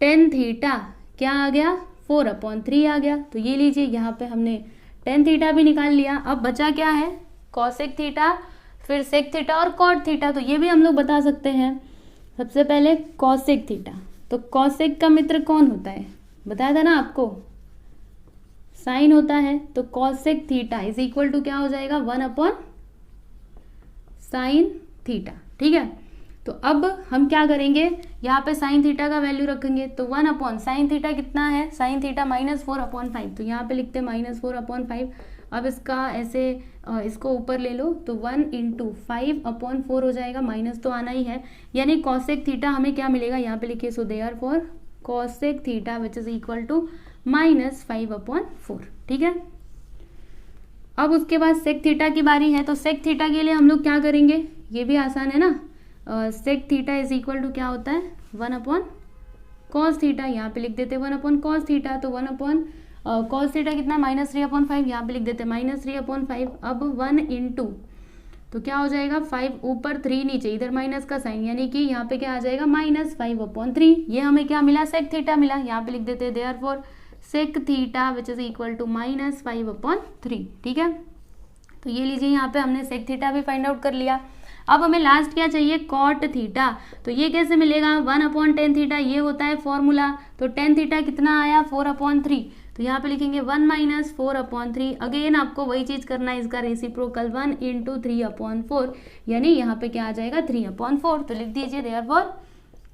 Speaker 1: tan थीटा क्या आ गया, 4/3 आ गया। तो ये लीजिए, यहाँ पे हमने tan थीटा भी निकाल लिया। अब बचा क्या है, कॉसेक थीटा, फिर सेक थीटा और कॉट थीटा। तो ये भी हम लोग बता सकते हैं। सबसे पहले कॉसेक थीटा, तो कॉसेक का मित्र कौन होता है, बताया था ना आपको, साइन होता है। तो cosec theta is equal to क्या हो जाएगा, 1/sin थीटा। ठीक है, तो अब हम क्या करेंगे, यहाँ पे साइन थीटा का वैल्यू रखेंगे, तो 1/sin थीटा कितना है, साइन थीटा -4/5, तो यहाँ पे लिखते हैं -4/5। अब इसका ऐसे इसको ऊपर ले लो, तो 1 × 5/4 हो जाएगा, माइनस तो आना ही है, यानी कॉसेक थीटा हमें क्या मिलेगा, यहाँ पे लिखिए so therefore cosec theta which is equal to -5/4। ठीक है, अब उसके बाद सेक थीटा की बारी है। तो सेक थीटा के लिए हम लोग क्या करेंगे, ये भी आसान है ना, sec theta is equal to क्या होता है, 1/cos थीटा। यहाँ पे लिख देते 1/cos थीटा, तो 1/cos थीटा कितना है, -3/5, यहाँ पे लिख देते -3/5। अब 1 × तो क्या हो जाएगा, 5 ऊपर 3 नीचे, इधर माइनस का साइन, यानी कि यहाँ पे क्या आ जाएगा, -5/3। ये हमें क्या मिला, सेक थीटा मिला। यहाँ पे लिख देते हैं therefore sec theta which is equal to -5/3। ठीक है, तो ये लीजिए, यहाँ पे हमने सेक थीटा भी फाइंड आउट कर लिया। अब हमें लास्ट क्या चाहिए, कॉट थीटा। तो ये कैसे मिलेगा, 1/tan थीटा, ये होता है फॉर्मूला। तो tan थीटा कितना आया, 4/3, तो यहाँ पे लिखेंगे 1 - 4/3। अगेन आपको वही चीज करना है, इसका रेसिप्रोकल 1 × 3/4, यानी यहाँ पे क्या आ जाएगा, 3/4। तो लिख दीजिए therefore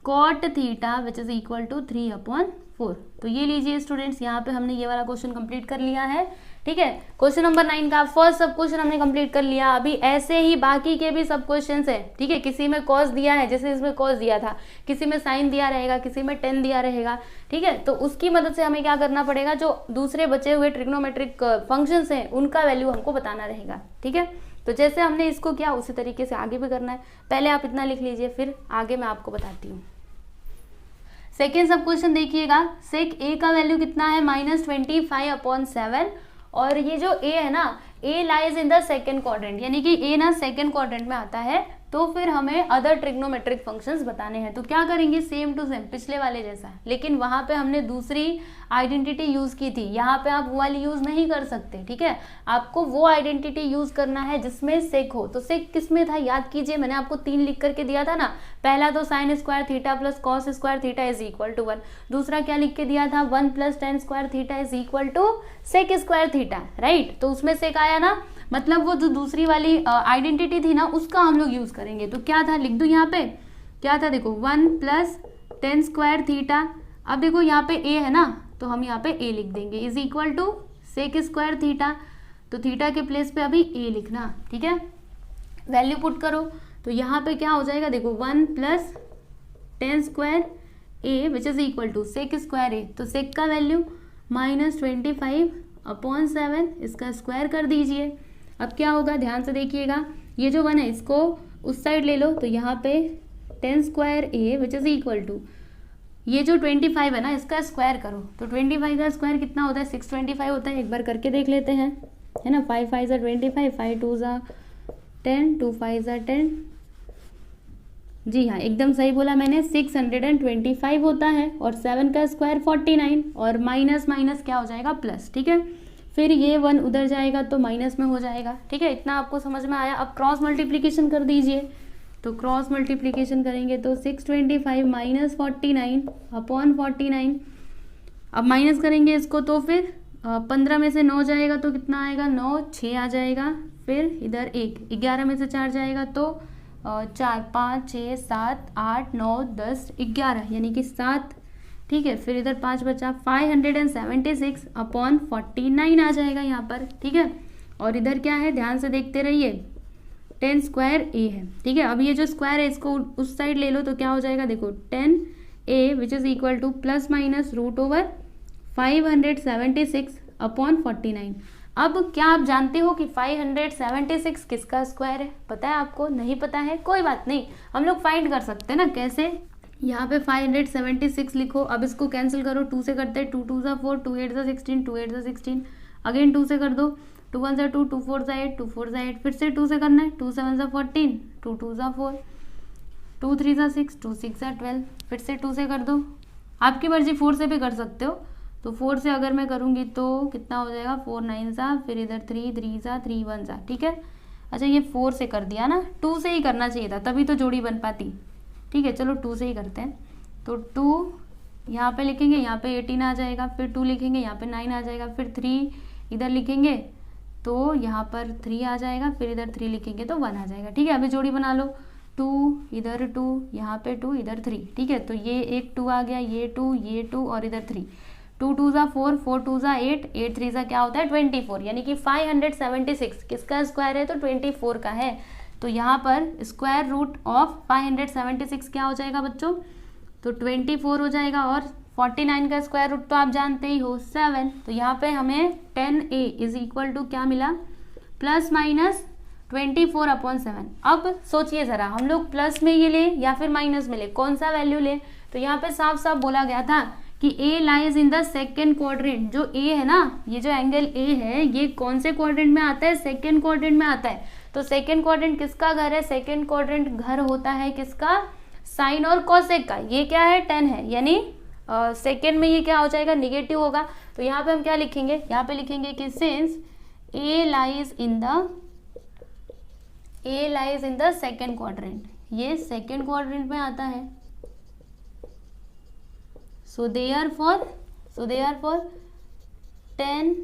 Speaker 1: cot theta which is equal to 3/4। 4। तो ये लीजिए स्टूडेंट्स, यहाँ पे हमने ये वाला क्वेश्चन कंप्लीट कर लिया है। ठीक है, क्वेश्चन नंबर 9 का फर्स्ट सब क्वेश्चन हमने कंप्लीट कर लिया। अभी ऐसे ही बाकी के भी सब क्वेश्चन है। ठीक है, किसी में कॉस दिया है, जैसे इसमें कॉस दिया था, किसी में साइन दिया रहेगा, किसी में टेन दिया रहेगा। ठीक है, तो उसकी मदद से हमें क्या करना पड़ेगा, जो दूसरे बचे हुए ट्रिग्नोमेट्रिक फंक्शंस हैं उनका वैल्यू हमको बताना रहेगा। ठीक है, तो जैसे हमने इसको किया उसी तरीके से आगे भी करना है। पहले आप इतना लिख लीजिए, फिर आगे मैं आपको बताती हूँ। सेकेंड सब क्वेश्चन देखिएगा, सेक ए का वैल्यू कितना है -25/7, और ये जो ए है ना, A lies in the second quadrant, यानी कि ए ना सेकेंड क्वाड्रेंट में आता है। तो फिर हमें अदर ट्रिग्नोमेट्रिक फंक्शंस बताने हैं। तो क्या करेंगे, सेम टू सेम पिछले वाले जैसा, लेकिन वहां पे हमने दूसरी आइडेंटिटी यूज की थी, यहाँ पे आप वो वाली यूज नहीं कर सकते। ठीक है, आपको वो आइडेंटिटी यूज करना है जिसमें सेक हो। तो सेक किस में था, याद कीजिए, मैंने आपको 3 लिख करके दिया था ना। पहला तो sine square theta plus cos square theta is equal to 1। दूसरा क्या लिख के दिया था, 1 + tan square theta is equal to sec square theta, right. तो उसमें सेक आया ना, मतलब वो जो दूसरी वाली आइडेंटिटी थी ना, उसका हम लोग यूज करेंगे। तो क्या था, लिख दूं यहाँ पे, क्या था, देखो 1 + tan स्क्वायर थीटा। अब देखो यहाँ पे ए है ना, तो हम यहाँ पे ए लिख देंगे, is equal to sec square theta. तो थीटा के प्लेस पे अभी ए लिखना। ठीक है, वैल्यू पुट करो, तो यहाँ पे क्या हो जाएगा, देखो 1 + tan square A which is equal to sec square A. तो सेक का वैल्यू -25/7, इसका स्क्वायर कर दीजिए। अब क्या होगा, ध्यान से देखिएगा, ये जो 1 है इसको उस साइड ले लो, तो यहाँ पे tan square A which is equal to, ये जो 25 है ना, इसका स्क्वायर करो। तो 25 का स्क्वायर कितना होता है, 625 होता है। एक बार करके देख लेते हैं, है ना। 5 × 5 = 25, 5 × 2 = 10, 2 × 5 = 10। जी हाँ, एकदम सही बोला मैंने, 625 होता है। और 7 का स्क्वायर 49, और माइनस माइनस क्या हो जाएगा, प्लस। ठीक है, फिर ये 1 उधर जाएगा तो माइनस में हो जाएगा। ठीक है, इतना आपको समझ में आया। अब क्रॉस मल्टीप्लिकेशन कर दीजिए। तो क्रॉस मल्टीप्लिकेशन करेंगे तो 625 - 49/49। अब माइनस करेंगे इसको, तो फिर 15 में से 9 जाएगा तो कितना आएगा, 9, 6 आ जाएगा। फिर इधर 1, 11 में से 4 जाएगा तो 4, 5, 6, 7, 8, 9, 10, 11, यानी कि 7। ठीक है, फिर इधर 5 बचा, 576/49 आ जाएगा यहाँ पर। ठीक है, और इधर क्या है, ध्यान से देखते रहिए, tan स्क्वायर ए है। ठीक है, अब ये जो स्क्वायर है इसको उस साइड ले लो, तो क्या हो जाएगा, देखो tan a which is equal to ±√576/49। अब क्या आप जानते हो कि 576 किसका स्क्वायर है, पता है आपको, नहीं पता है, कोई बात नहीं, हम लोग फाइंड कर सकते हैं ना। कैसे, यहाँ पे 576 लिखो। अब इसको कैंसिल करो, 2 से करते हैं, 2 × 2 = 4, 2 × 8 = 16, 2 × 8 = 16, अगेन 2 से कर दो, 2 × 1 = 2, 2 × 4 = 8, 2 × 4 = 8, फिर से 2 से करना है, 2 × 7 = 14, 2 × 2 = 4, 2 × 3 = 6, 2 × 6 = 12, फिर से 2 से कर दो। आपकी मर्जी, 4 से भी कर सकते हो। तो 4 से अगर मैं करूँगी तो कितना हो जाएगा, 4 × 9 = फिर इधर 3 × 3 = 3 × 1 = ठीक है। अच्छा, ये 4 से कर दिया ना, 2 से ही करना चाहिए था, तभी तो जोड़ी बन पाती। ठीक है, चलो 2 से ही करते हैं। तो 2 यहाँ पे लिखेंगे, यहाँ पे 18 आ जाएगा, फिर 2 लिखेंगे, यहाँ पे 9 आ जाएगा, फिर 3 इधर लिखेंगे तो यहाँ पर 3 आ जाएगा, फिर इधर 3 लिखेंगे तो 1 आ जाएगा। ठीक है, अभी जोड़ी बना लो, 2 इधर 2, यहाँ पे 2 इधर 3। ठीक है, तो ये एक 2 आ गया, ये 2, ये 2 और इधर 3। 2 × 2 = 4, 4 × 2 = 8, 8 × 3 = क्या होता है, 24, यानी कि 576 किसका स्क्वायर है, तो 24 का है। तो यहाँ पर स्क्वायर रूट ऑफ 576 क्या हो जाएगा बच्चों, तो 24 हो जाएगा। और 49 का स्क्वायर रूट तो आप जानते ही हो, 7। तो यहाँ पे हमें tan a is equal to क्या मिला, ±24/7। अब सोचिए ज़रा, हम लोग प्लस में ये ले या फिर माइनस में ले, कौन सा वैल्यू ले। तो यहाँ पे साफ साफ बोला गया था कि a lies in the second quadrant. जो a है ना, ये जो एंगल a है, ये कौन से क्वाड्रेंट में आता है, सेकेंड क्वाड्रेंट में आता है। तो सेकेंड क्वाड्रेंट किसका घर है, सेकेंड क्वाड्रेंट घर होता है किसका, साइन और कॉसेक का। ये क्या है, 10 है, यानी सेकेंड में ये क्या हो जाएगा, निगेटिव होगा। तो यहाँ पे हम क्या लिखेंगे, यहाँ पे लिखेंगे कि since a lies in the second quadrant, ये सेकेंड क्वाड्रेंट में आता है। सो देयरफॉर tan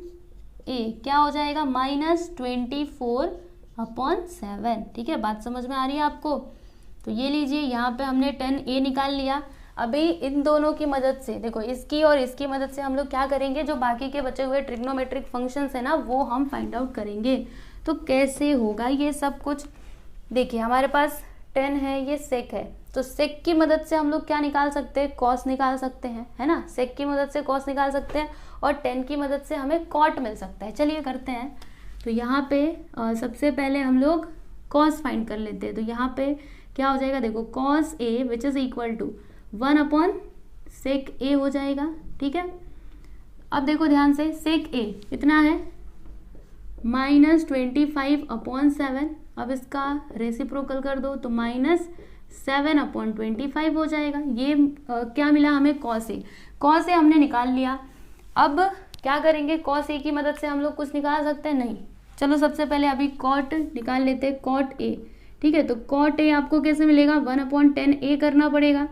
Speaker 1: a क्या हो जाएगा, -24/7। ठीक है, बात समझ में आ रही है आपको। तो ये लीजिए, यहाँ पे हमने tan a निकाल लिया। अभी इन दोनों की मदद से, देखो इसकी और इसकी मदद से हम लोग क्या करेंगे, जो बाकी के बचे हुए ट्रिग्नोमेट्रिक फंक्शंस है ना वो हम फाइंड आउट करेंगे। तो कैसे होगा ये सब कुछ, देखिए हमारे पास 10 है, ये सेक है, तो सेक की मदद से हम लोग क्या निकाल सकते हैं, कॉस निकाल सकते हैं, है ना। सेक की मदद से कॉस निकाल सकते हैं और 10 की मदद से हमें कॉट मिल सकता है। चलिए करते हैं। तो यहाँ पे सबसे पहले हम लोग कॉस फाइंड कर लेते हैं। तो यहाँ पे क्या हो जाएगा, देखो cos a which is equal to 1 sec a हो जाएगा, ठीक है। अब देखो ध्यान से, सेक ए कितना है -25/7। अब इसका रेसिप्रोकल कर दो तो -7/25 हो जाएगा। ये क्या मिला हमें, कॉस ए। कॉस ए हमने निकाल लिया। अब क्या करेंगे, कॉस ए की मदद से हम लोग कुछ निकाल सकते हैं, नहीं। चलो सबसे पहले अभी कॉट निकाल लेते हैं, कॉट ए, ठीक है। तो कॉट ए आपको कैसे मिलेगा, 1/10 करना पड़ेगा।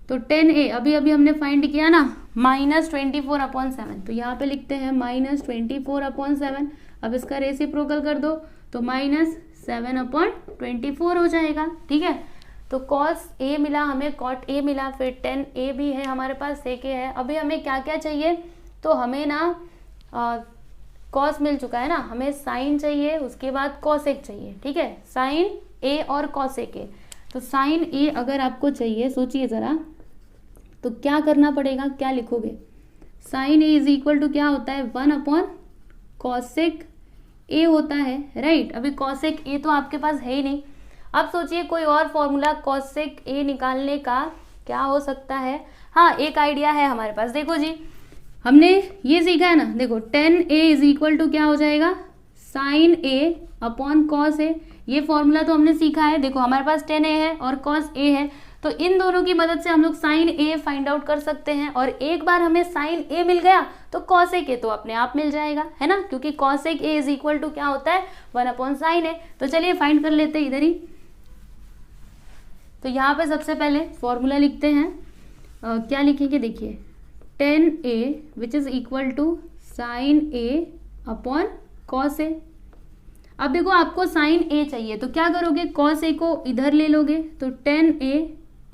Speaker 1: तो 10 अभी अभी हमने फाइंड किया ना, -24/7। तो यहाँ पे लिखते हैं -24/7। अब इसका रेसिप्रोकल कर दो तो -7/24 हो जाएगा, ठीक है। तो कॉस ए मिला हमें, कॉट ए मिला, फिर 10 भी है हमारे पास, सेक ए है। अभी हमें क्या क्या चाहिए, तो हमें ना कॉस मिल चुका है ना, हमें साइन चाहिए, उसके बाद कॉसेक चाहिए, ठीक है। साइन ए और कॉसेक ए। तो साइन ए अगर आपको चाहिए, सोचिए ज़रा, तो क्या करना पड़ेगा, क्या लिखोगे, sine A is equal to क्या होता है, 1/कॉसेक ए होता है, राइट। अभी कॉसेक ए तो आपके पास है ही नहीं। अब सोचिए कोई और फॉर्मूला कॉसेक ए निकालने का क्या हो सकता है। हाँ, एक आइडिया है हमारे पास, देखो जी, हमने ये सीखा है ना, देखो 10 इज इक्वल टू क्या हो जाएगा, साइन ए अपॉन कॉस ए। ये फॉर्मूला तो हमने सीखा है। देखो हमारे पास 10 है और कॉस ए है, तो इन दोनों की मदद से हम लोग साइन ए फाइंड आउट कर सकते हैं। और एक बार हमें साइन ए मिल गया तो कॉसेक ए तो अपने आप मिल जाएगा, है ना, क्योंकि cosec a is equal to क्या होता है, 1/sin ए। तो चलिए फाइंड कर लेते हैं इधर ही। तो यहाँ पे सबसे पहले फॉर्मूला लिखते हैं, क्या लिखेंगे, देखिए 10 which is equal to sine A upon cos A. अब देखो आपको साइन ए चाहिए तो क्या करोगे, कॉस ए को इधर ले लोगे तो 10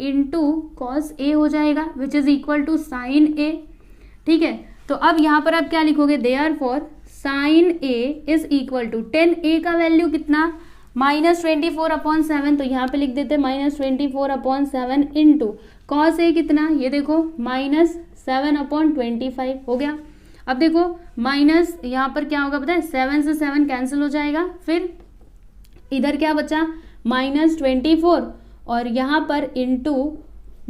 Speaker 1: इंटू कॉस ए हो जाएगा which is equal to sine A, ठीक है। तो अब यहाँ पर आप क्या लिखोगे, therefore sine A is equal to 10 का वैल्यू कितना, -24/7। तो यहाँ पे लिख देते -24/7 इंटू कॉस ए कितना, ये देखो -7/25 हो गया। अब देखो माइनस यहाँ पर क्या होगा पता है, 7 से 7 कैंसिल हो जाएगा, फिर इधर क्या बचा -24 और यहाँ पर इंटू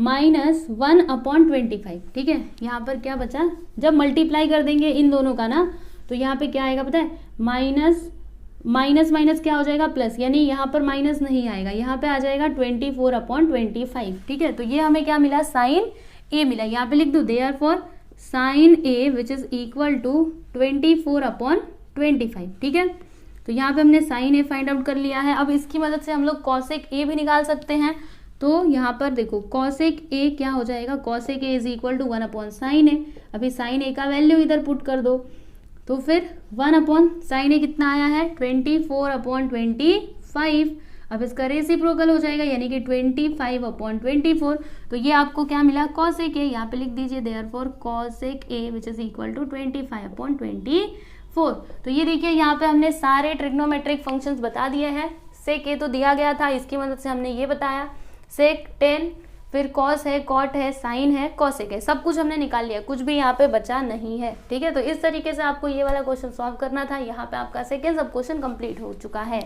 Speaker 1: -1/25, ठीक है। यहाँ पर क्या बचा, जब मल्टीप्लाई कर देंगे इन दोनों का ना, तो यहाँ पे क्या आएगा पता है, माइनस माइनस क्या हो जाएगा प्लस, यानी यहाँ पर माइनस नहीं आएगा, यहाँ पे आ जाएगा 24/25, ठीक है। तो ये हमें क्या मिला, साइन ए मिला। यहाँ पे लिख दो therefore sine a which is equal to 24/25, ठीक है। तो यहाँ पे हमने साइन ए फाइंड आउट कर लिया है। अब इसकी मदद से हम लोग कॉसेक ए भी निकाल सकते हैं। तो यहाँ पर देखो कॉसेक ए क्या हो जाएगा, cosec a is equal to 1/sin a. अभी साइन ए का वैल्यू इधर पुट कर दो, तो फिर 1/sin ए कितना आया है, 24/25। अब इसका रेसिप्रोकल हो जाएगा, यानी कि 25/24। तो ये आपको क्या मिला, कॉसेक ए। यहाँ पे लिख दीजिए therefore cosec A which is equal to 25/24। तो ये देखिए यहाँ पे हमने सारे ट्रिग्नोमेट्रिक फंक्शंस बता दिए हैं। सेक ए तो दिया गया था, इसकी मदद से हमने ये बताया, सेक 10, फिर कॉस है, कॉट है, साइन है, कॉसेक है, सब कुछ हमने निकाल लिया, कुछ भी यहाँ पे बचा नहीं है, ठीक है। तो इस तरीके से आपको ये वाला क्वेश्चन सॉल्व करना था। यहाँ पे आपका सेकेंड सब क्वेश्चन कंप्लीट हो चुका है।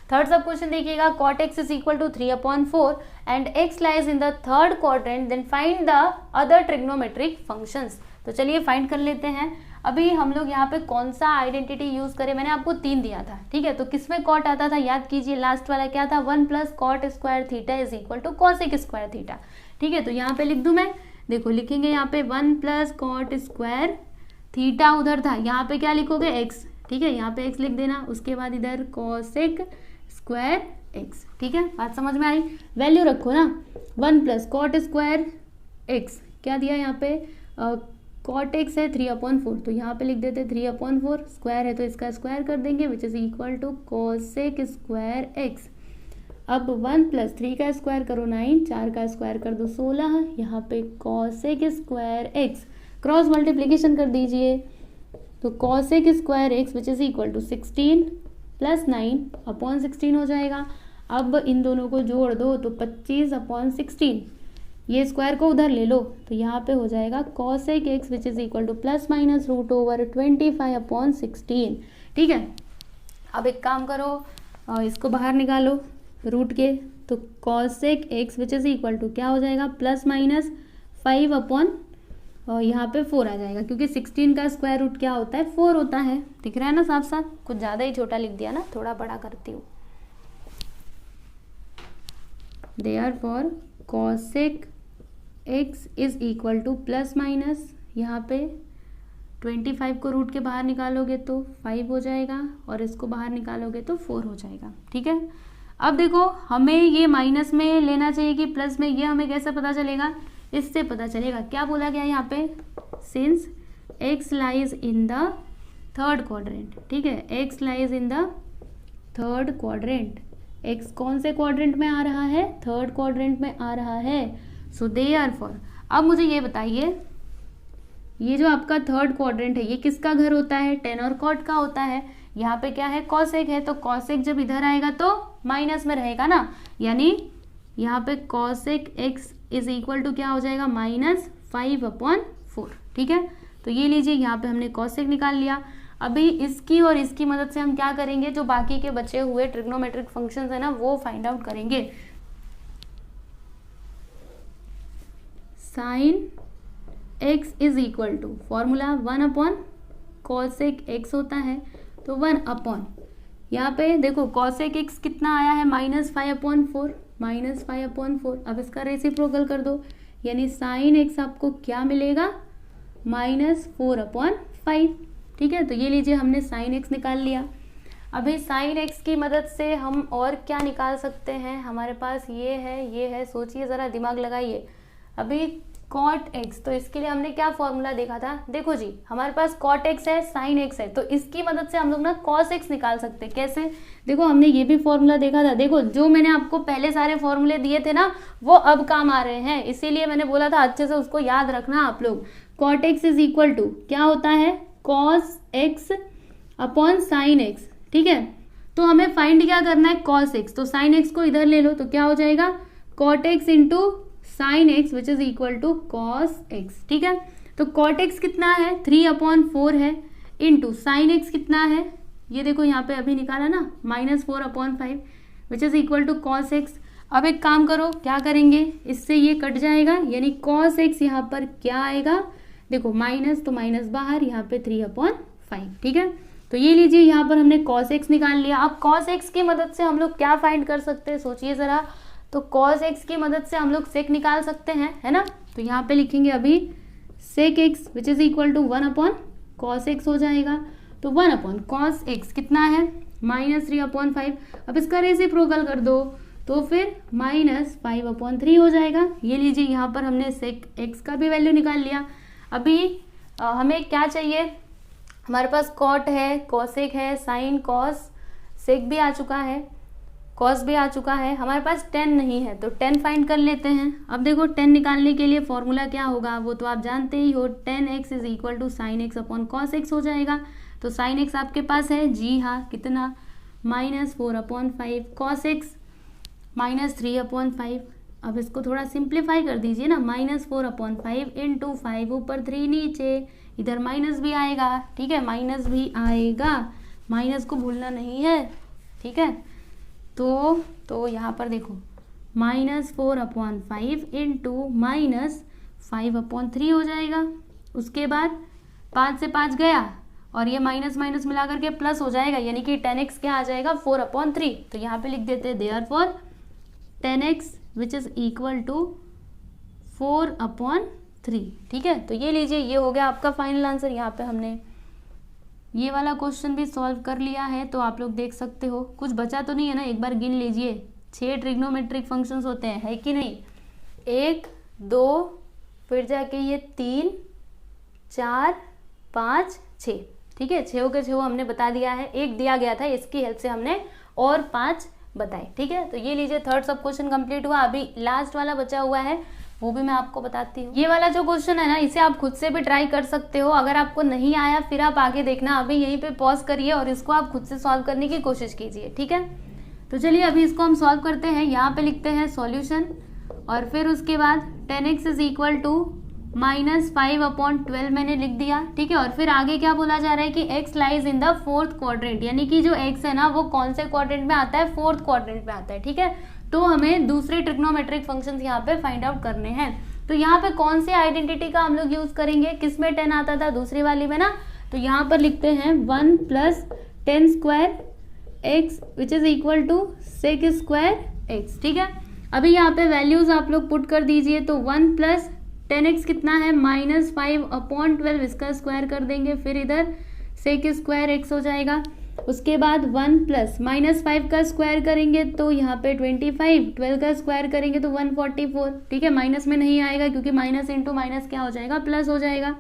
Speaker 1: थर्ड सब क्वेश्चन देखिएगा, cot x is equal to 3/4 and x lies in the third quadrant, then find the other trigonometric functions. तो चलिए फाइंड कर लेते हैं। अभी हम लोग यहाँ पे कौन सा आइडेंटिटी यूज करें, मैंने आपको 3 दिया था, ठीक है। तो किसमें कॉट आता था, याद कीजिए, लास्ट वाला क्या था, 1 + cot square theta is equal to cosec square theta, ठीक है। तो यहाँ पे लिख दूं मैं, देखो लिखेंगे यहाँ पे 1 + cot स्क्वायर थीटा उधर था, यहाँ पे क्या लिखोगे x, ठीक है, यहाँ पे x लिख देना, उसके बाद इधर कॉसेक स्क्वायर x, ठीक है। बात समझ में आई, वैल्यू रखो ना, 1 + cot स्क्वायर x क्या दिया यहाँ पे, cot x है 3/4, तो यहाँ पे लिख देते 3/4, स्क्वायर है तो इसका स्क्वायर कर देंगे which is equal to cosec square x। अब 1 + 3 का स्क्वायर करो 9, 4 का स्क्वायर कर दो 16, यहाँ पे cosec square x cross multiplication कर दीजिए, तो cosec square x which is equal to 16 + 9/16 हो जाएगा। अब इन दोनों को जोड़ दो तो 25/16, ये स्क्वायर को उधर ले लो तो यहाँ पे हो जाएगा cosec x which is equal to ±√25/16। ठीक है, अब एक काम करो, इसको बाहर निकालो रूट के, तो cosec x which is equal to क्या हो जाएगा +-5 यहाँ पे 4 आ जाएगा, क्योंकि 16 का स्क्वायर रूट क्या होता है 4 होता है। दिख रहा है ना साफ साफ, कुछ ज़्यादा ही छोटा लिख दिया ना, थोड़ा बड़ा करती हूँ। Therefore cosec x is equal to ± यहाँ पे 25 को रूट के बाहर निकालोगे तो 5 हो जाएगा, और इसको बाहर निकालोगे तो 4 हो जाएगा। ठीक है, अब देखो हमें ये माइनस में लेना चाहिए कि प्लस में, ये हमें कैसे पता चलेगा, इससे पता चलेगा। क्या बोला गया यहाँ पे, since x lies in the third quadrant. ठीक है, x lies in the third quadrant, x कौन से क्वाड्रेंट में आ रहा है, थर्ड क्वाड्रेंट में आ रहा है। सो देयरफॉर, अब मुझे ये बताइए, ये जो आपका थर्ड क्वाड्रेंट है ये किसका घर होता है, टेन और कॉट का होता है। यहाँ पे क्या है, कॉसेक है, तो कॉसेक जब इधर आएगा तो माइनस में रहेगा ना, यानी यहाँ पे cosec x is equal to क्या हो जाएगा -5/4। ठीक है, तो ये लीजिए, यहाँ पे हमने कॉसेक निकाल लिया। अभी इसकी और इसकी मदद से हम क्या करेंगे, जो बाकी के बचे हुए ट्रिग्नोमेट्रिक फंक्शंस है ना वो फाइंड आउट करेंगे। Sine x is equal to formula 1/cosec x होता है, तो 1/, यहाँ पे देखो cosec x कितना आया है -5/4, -5/4। अब इसका रेसिप्रोकल कर दो, यानी साइन x आपको क्या मिलेगा -4/5। ठीक है, तो ये लीजिए हमने साइन x निकाल लिया। अभी साइन x की मदद से हम और क्या निकाल सकते हैं, हमारे पास ये है, सोचिए ज़रा, दिमाग लगाइए। अभी कॉट एक्स, तो इसके लिए हमने क्या फॉर्मूला देखा था, देखो जी हमारे पास कॉट एक्स है, साइन एक्स है, तो इसकी मदद से हम लोग ना कॉस एक्स निकाल सकते हैं। कैसे, देखो हमने ये भी फॉर्मूला देखा था, देखो जो मैंने आपको पहले सारे फॉर्मूले दिए थे ना वो अब काम आ रहे हैं, इसीलिए मैंने बोला था अच्छे से उसको याद रखना आप लोग। Cot x is equal to क्या होता है, cos x upon sine x. ठीक है, तो हमें फाइंड क्या करना है, कॉस एक्स, तो साइन एक्स को इधर ले लो तो क्या हो जाएगा cot x into sine x which is equal to cos x. ठीक है, तो कॉट एक्स कितना है 3/4 है, इंटू साइन एक्स कितना है, ये देखो यहाँ पे अभी निकाला ना -4/5 which is equal to cos x. अब एक काम करो, क्या करेंगे, इससे ये कट जाएगा, यानी कॉस एक्स यहाँ पर क्या आएगा, देखो माइनस तो माइनस बाहर, यहाँ पे 3/5। ठीक है, तो ये लीजिए यहाँ पर हमने कॉस एक्स निकाल लिया। अब कॉस एक्स की मदद से हम लोग क्या फाइंड कर सकते हैं, सोचिए ज़रा, तो cos x की मदद से हम लोग सेक निकाल सकते हैं, है ना। तो यहाँ पे लिखेंगे अभी sec x which is equal to 1/cos x हो जाएगा, तो 1/cos x कितना है -3/5। अब इसका रेसिप्रोकल कर दो तो फिर -5/3 हो जाएगा। ये लीजिए यहाँ पर हमने सेक x का भी वैल्यू निकाल लिया। अभी हमें क्या चाहिए, हमारे पास कॉट है, कॉसेक है, साइन कॉस सेक भी आ चुका है, कॉस भी आ चुका है, हमारे पास 10 नहीं है, तो 10 फाइंड कर लेते हैं। अब देखो 10 निकालने के लिए फॉर्मूला क्या होगा वो तो आप जानते ही हो, 10x is equal to sine x upon cos x हो जाएगा। तो साइन एक्स आपके पास है, जी हाँ, कितना -4/5, कॉस एक्स -3/5। अब इसको थोड़ा सिंप्लीफाई कर दीजिए ना, -4/5 इंटू 5 ऊपर 3 नीचे, इधर माइनस भी आएगा। ठीक है, माइनस भी आएगा, माइनस को भूलना नहीं है। ठीक है, तो यहाँ पर देखो -4/5 इंटू -5/3 हो जाएगा। उसके बाद 5 से 5 गया और ये माइनस माइनस मिला करके प्लस हो जाएगा, यानी कि 10x क्या आ जाएगा 4/3। तो यहाँ पे लिख देते हैं therefore 10x which is equal to 4/3। ठीक है, तो ये लीजिए, ये हो गया आपका फाइनल आंसर। यहाँ पे हमने ये वाला क्वेश्चन भी सॉल्व कर लिया है, तो आप लोग देख सकते हो कुछ बचा तो नहीं है ना, एक बार गिन लीजिए। 6 ट्रिग्नोमेट्रिक फंक्शंस होते हैं, है कि नहीं, 1 2 फिर जाके ये 3 4 5 6। ठीक है, 6 के 6 हमने बता दिया है, एक दिया गया था, इसकी हेल्प से हमने और 5 बताए। ठीक है, तो ये लीजिए थर्ड सब क्वेश्चन कंप्लीट हुआ। अभी लास्ट वाला बचा हुआ है, वो भी मैं आपको बताती हूँ। ये वाला जो क्वेश्चन है ना, इसे आप खुद से भी ट्राई कर सकते हो। अगर आपको नहीं आया फिर आप आगे देखना, अभी यहीं पे पॉज करिए और इसको आप खुद से सॉल्व करने की कोशिश कीजिए। ठीक है, तो चलिए अभी इसको हम सॉल्व करते हैं। यहाँ पे लिखते हैं सॉल्यूशन और फिर उसके बाद 10x इज इक्वल टू -5/12 मैंने लिख दिया। ठीक है, और फिर आगे क्या बोला जा रहा है कि x lies in the fourth quadrant, यानी कि जो x है ना वो कौन से क्वाड्रेंट में आता है, फोर्थ क्वाड्रेंट में आता है। ठीक है, तो हमें दूसरे ट्रिग्नोमेट्रिक फंक्शंस यहाँ पे फाइंड आउट करने हैं। तो यहाँ पे कौन से आइडेंटिटी का हम लोग यूज करेंगे, किसमें 10 आता था, दूसरी वाली में ना। तो यहाँ पर लिखते हैं 1 + 10² x which is equal to sec² x। ठीक है, अभी यहाँ पे वैल्यूज आप लोग पुट कर दीजिए। तो 1 + 10x कितना है, -5/12, इसका स्क्वायर कर देंगे, फिर इधर sec² x हो जाएगा। उसके बाद 1 + -5 का स्क्वायर करेंगे तो यहाँ पे 25, 12 का स्क्वायर करेंगे तो 144। ठीक है, माइनस में नहीं आएगा क्योंकि माइनस इंटू माइनस क्या हो जाएगा, प्लस हो जाएगा।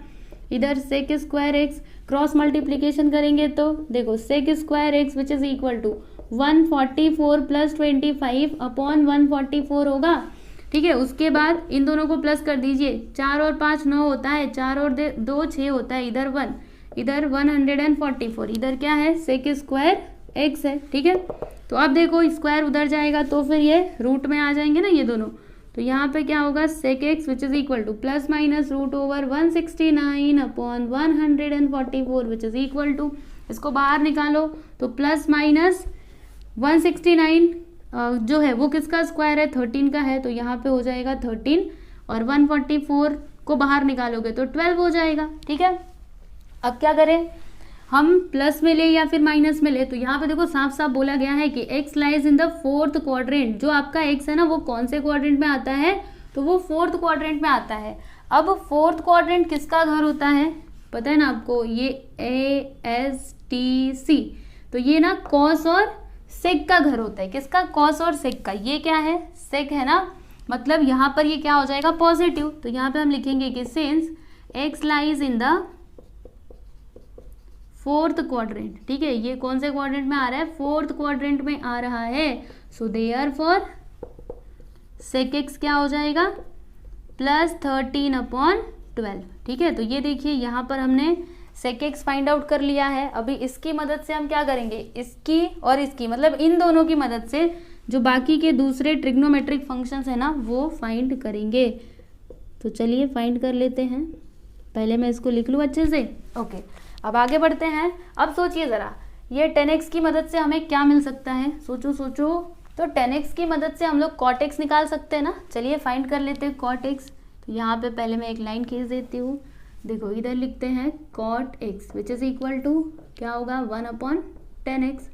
Speaker 1: इधर sec² x क्रॉस मल्टीप्लीकेशन करेंगे तो देखो sec² x which is equal to 144 + 25/144 होगा। ठीक है, उसके बाद इन दोनों को प्लस कर दीजिए, 4 और 5 9 होता है, 4 और 2 6 होता है, इधर 1, इधर 144, इधर क्या है sec² x है। ठीक है, तो अब देखो स्क्वायर उधर जाएगा तो फिर ये रूट में आ जाएंगे ना ये दोनों। तो यहाँ पे क्या होगा sec x which is equal to ±√169/144 which is equal to, इसको बाहर निकालो तो +-169 जो है वो किसका स्क्वायर है, 13 का है, तो यहाँ पे हो जाएगा 13 और 144 को बाहर निकालोगे तो 12 हो जाएगा। ठीक है, अब क्या करें, हम प्लस में ले या फिर माइनस में ले। तो यहाँ पे देखो साफ साफ बोला गया है कि x lies in the fourth quadrant, जो आपका x है ना वो कौन से क्वाड्रेंट में आता है, तो वो फोर्थ क्वाड्रेंट में आता है। अब फोर्थ क्वाड्रेंट किसका घर होता है पता है ना आपको, ये ASTC, तो ये ना कॉस और सेक का घर होता है। किसका, कॉस और सेक का। ये क्या है, सेक है ना, मतलब यहाँ पर ये क्या हो जाएगा, पॉजिटिव। तो यहाँ पे हम लिखेंगे कि since x lies in the fourth quadrant. ठीक है, ये कौन से क्वाड्रेंट में आ रहा है, फोर्थ क्वाड्रेंट में आ रहा है। सो देयरफॉर sec x क्या हो जाएगा, +13/12। ठीक है, तो ये देखिए यहाँ पर हमने sec x फाइंड आउट कर लिया है। अभी इसकी मदद से हम क्या करेंगे, इसकी और इसकी मतलब इन दोनों की मदद से जो बाकी के दूसरे ट्रिग्नोमेट्रिक फंक्शंस है ना वो फाइंड करेंगे। तो चलिए फाइंड कर लेते हैं, पहले मैं इसको लिख लूँ अच्छे से। ओके, अब आगे बढ़ते हैं। अब सोचिए ज़रा, ये 10x की मदद से हमें क्या मिल सकता है, सोचो सोचो। तो 10x की मदद से हम लोग cot x निकाल सकते हैं ना। चलिए फाइंड कर लेते हैं cot x। तो यहाँ पे पहले मैं एक लाइन खींच देती हूँ। देखो इधर लिखते हैं cot x which is equal to क्या होगा, 1/10x।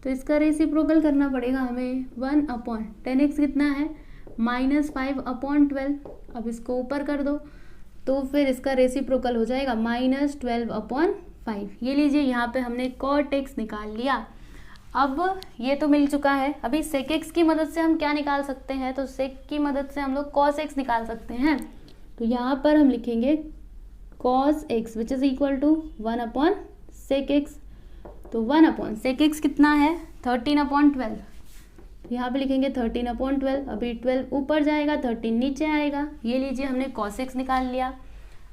Speaker 1: तो इसका रेसिप्रोकल करना पड़ेगा हमें। 1/10x कितना है, -5/12। अब इसको ऊपर कर दो तो फिर इसका रेसिप्रोकल हो जाएगा -12/5। ये लीजिए यहाँ पे हमने cot x निकाल लिया। अब ये तो मिल चुका है। अभी sec x की मदद से हम क्या निकाल सकते हैं, तो sec की मदद से हम लोग cos x निकाल सकते हैं। तो यहाँ पर हम लिखेंगे cos x which is equal to 1/sec x। तो 1/sec x कितना है, 13/12। यहाँ पे लिखेंगे 13/12। अभी 12 ऊपर जाएगा, 13 नीचे आएगा। ये लीजिए हमने cos x निकाल लिया।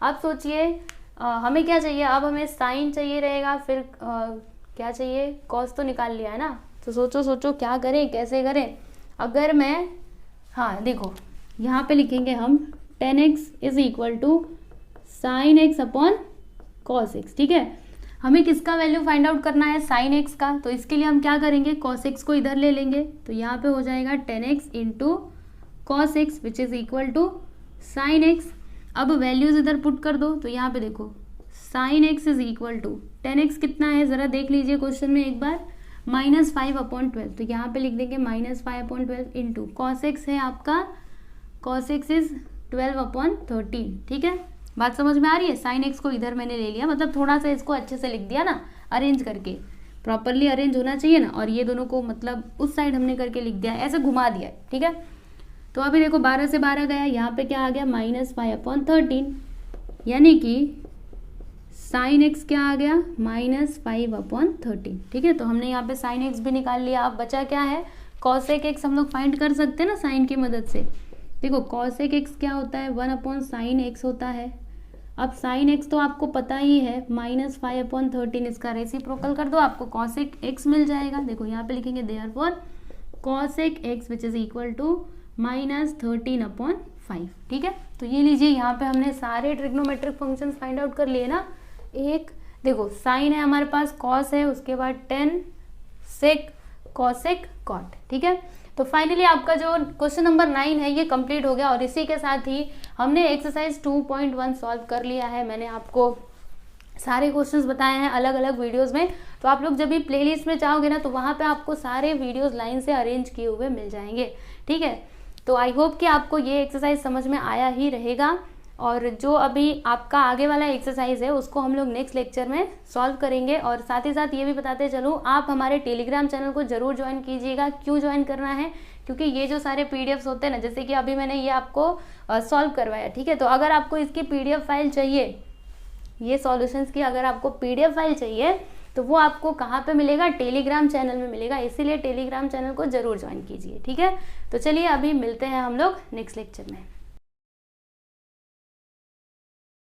Speaker 1: अब सोचिए हमें क्या चाहिए, अब हमें साइन चाहिए रहेगा, फिर क्या चाहिए, cos तो निकाल लिया है ना। तो सोचो सोचो क्या करें, कैसे करें। अगर मैं हाँ देखो यहाँ पे लिखेंगे हम 10x is equal to sine x/cos x। ठीक है, हमें किसका वैल्यू फाइंड आउट करना है, साइन x का। तो इसके लिए हम क्या करेंगे, cos x को इधर ले लेंगे। तो यहाँ पे हो जाएगा 10x into cos x which is equal to sine x। अब वैल्यूज इधर पुट कर दो। तो यहाँ पे देखो sine x is equal to 10x कितना है, ज़रा देख लीजिए क्वेश्चन में एक बार, -5/12। तो यहाँ पे लिख देंगे -5/12 इंटू cos x है आपका, cos x इज 12/13। ठीक है, बात समझ में आ रही है। साइन x को इधर मैंने ले लिया, मतलब थोड़ा सा इसको अच्छे से लिख दिया ना, अरेंज करके, प्रॉपरली अरेंज होना चाहिए ना। और ये दोनों को मतलब उस साइड हमने करके लिख दिया, ऐसे घुमा दिया। ठीक है, तो अभी देखो 12 से 12 गया, यहाँ पे क्या आ गया, -5/13, यानी कि साइन x क्या आ गया, -5/13। ठीक है, तो हमने यहाँ पे साइन x भी निकाल लिया। अब बचा क्या है, कॉसेक एक्स हम लोग फाइंड कर सकते हैं ना साइन की मदद से। देखो कॉसेक एक्स क्या होता है, 1/sin x होता है। अब sin x तो आपको पता ही है, -5/13, इसका रेसिप्रोकल कर दो, आपको कॉसेक x मिल जाएगा। देखो यहाँ पे लिखेंगे therefore cosec x which is equal to -13/5। ठीक है, तो ये लीजिए यहाँ पे हमने सारे ट्रिग्नोमेट्रिक फंक्शंस फाइंड आउट कर लिए ना। एक देखो साइन है हमारे पास, कॉस है, उसके बाद टेन, सेक, कॉसेक, कॉट। ठीक है, तो फाइनली आपका जो क्वेश्चन नंबर 9 है ये कंप्लीट हो गया और इसी के साथ ही हमने एक्सरसाइज 2.1 सॉल्व कर लिया है। मैंने आपको सारे क्वेश्चंस बताए हैं अलग अलग वीडियोस में, तो आप लोग जब भी प्लेलिस्ट में जाओगे ना तो वहाँ पे आपको सारे वीडियोस लाइन से अरेंज किए हुए मिल जाएंगे। ठीक है, तो आई होप कि आपको ये एक्सरसाइज समझ में आया ही रहेगा। और जो अभी आपका आगे वाला एक्सरसाइज है उसको हम लोग नेक्स्ट लेक्चर में सॉल्व करेंगे। और साथ ही साथ ये भी बताते चलूँ, आप हमारे टेलीग्राम चैनल को जरूर ज्वाइन कीजिएगा। क्यों ज्वाइन करना है, क्योंकि ये जो सारे पीडीएफ्स होते हैं ना, जैसे कि अभी मैंने ये आपको सॉल्व करवाया। ठीक है, तो अगर आपको इसकी पीडीएफ फाइल चाहिए, ये सॉल्यूशंस की अगर आपको पीडीएफ फाइल चाहिए तो वो आपको कहाँ पे मिलेगा, टेलीग्राम चैनल में मिलेगा। इसीलिए टेलीग्राम चैनल को जरूर ज्वाइन कीजिए। ठीक है, तो चलिए अभी मिलते हैं हम लोग नेक्स्ट लेक्चर में।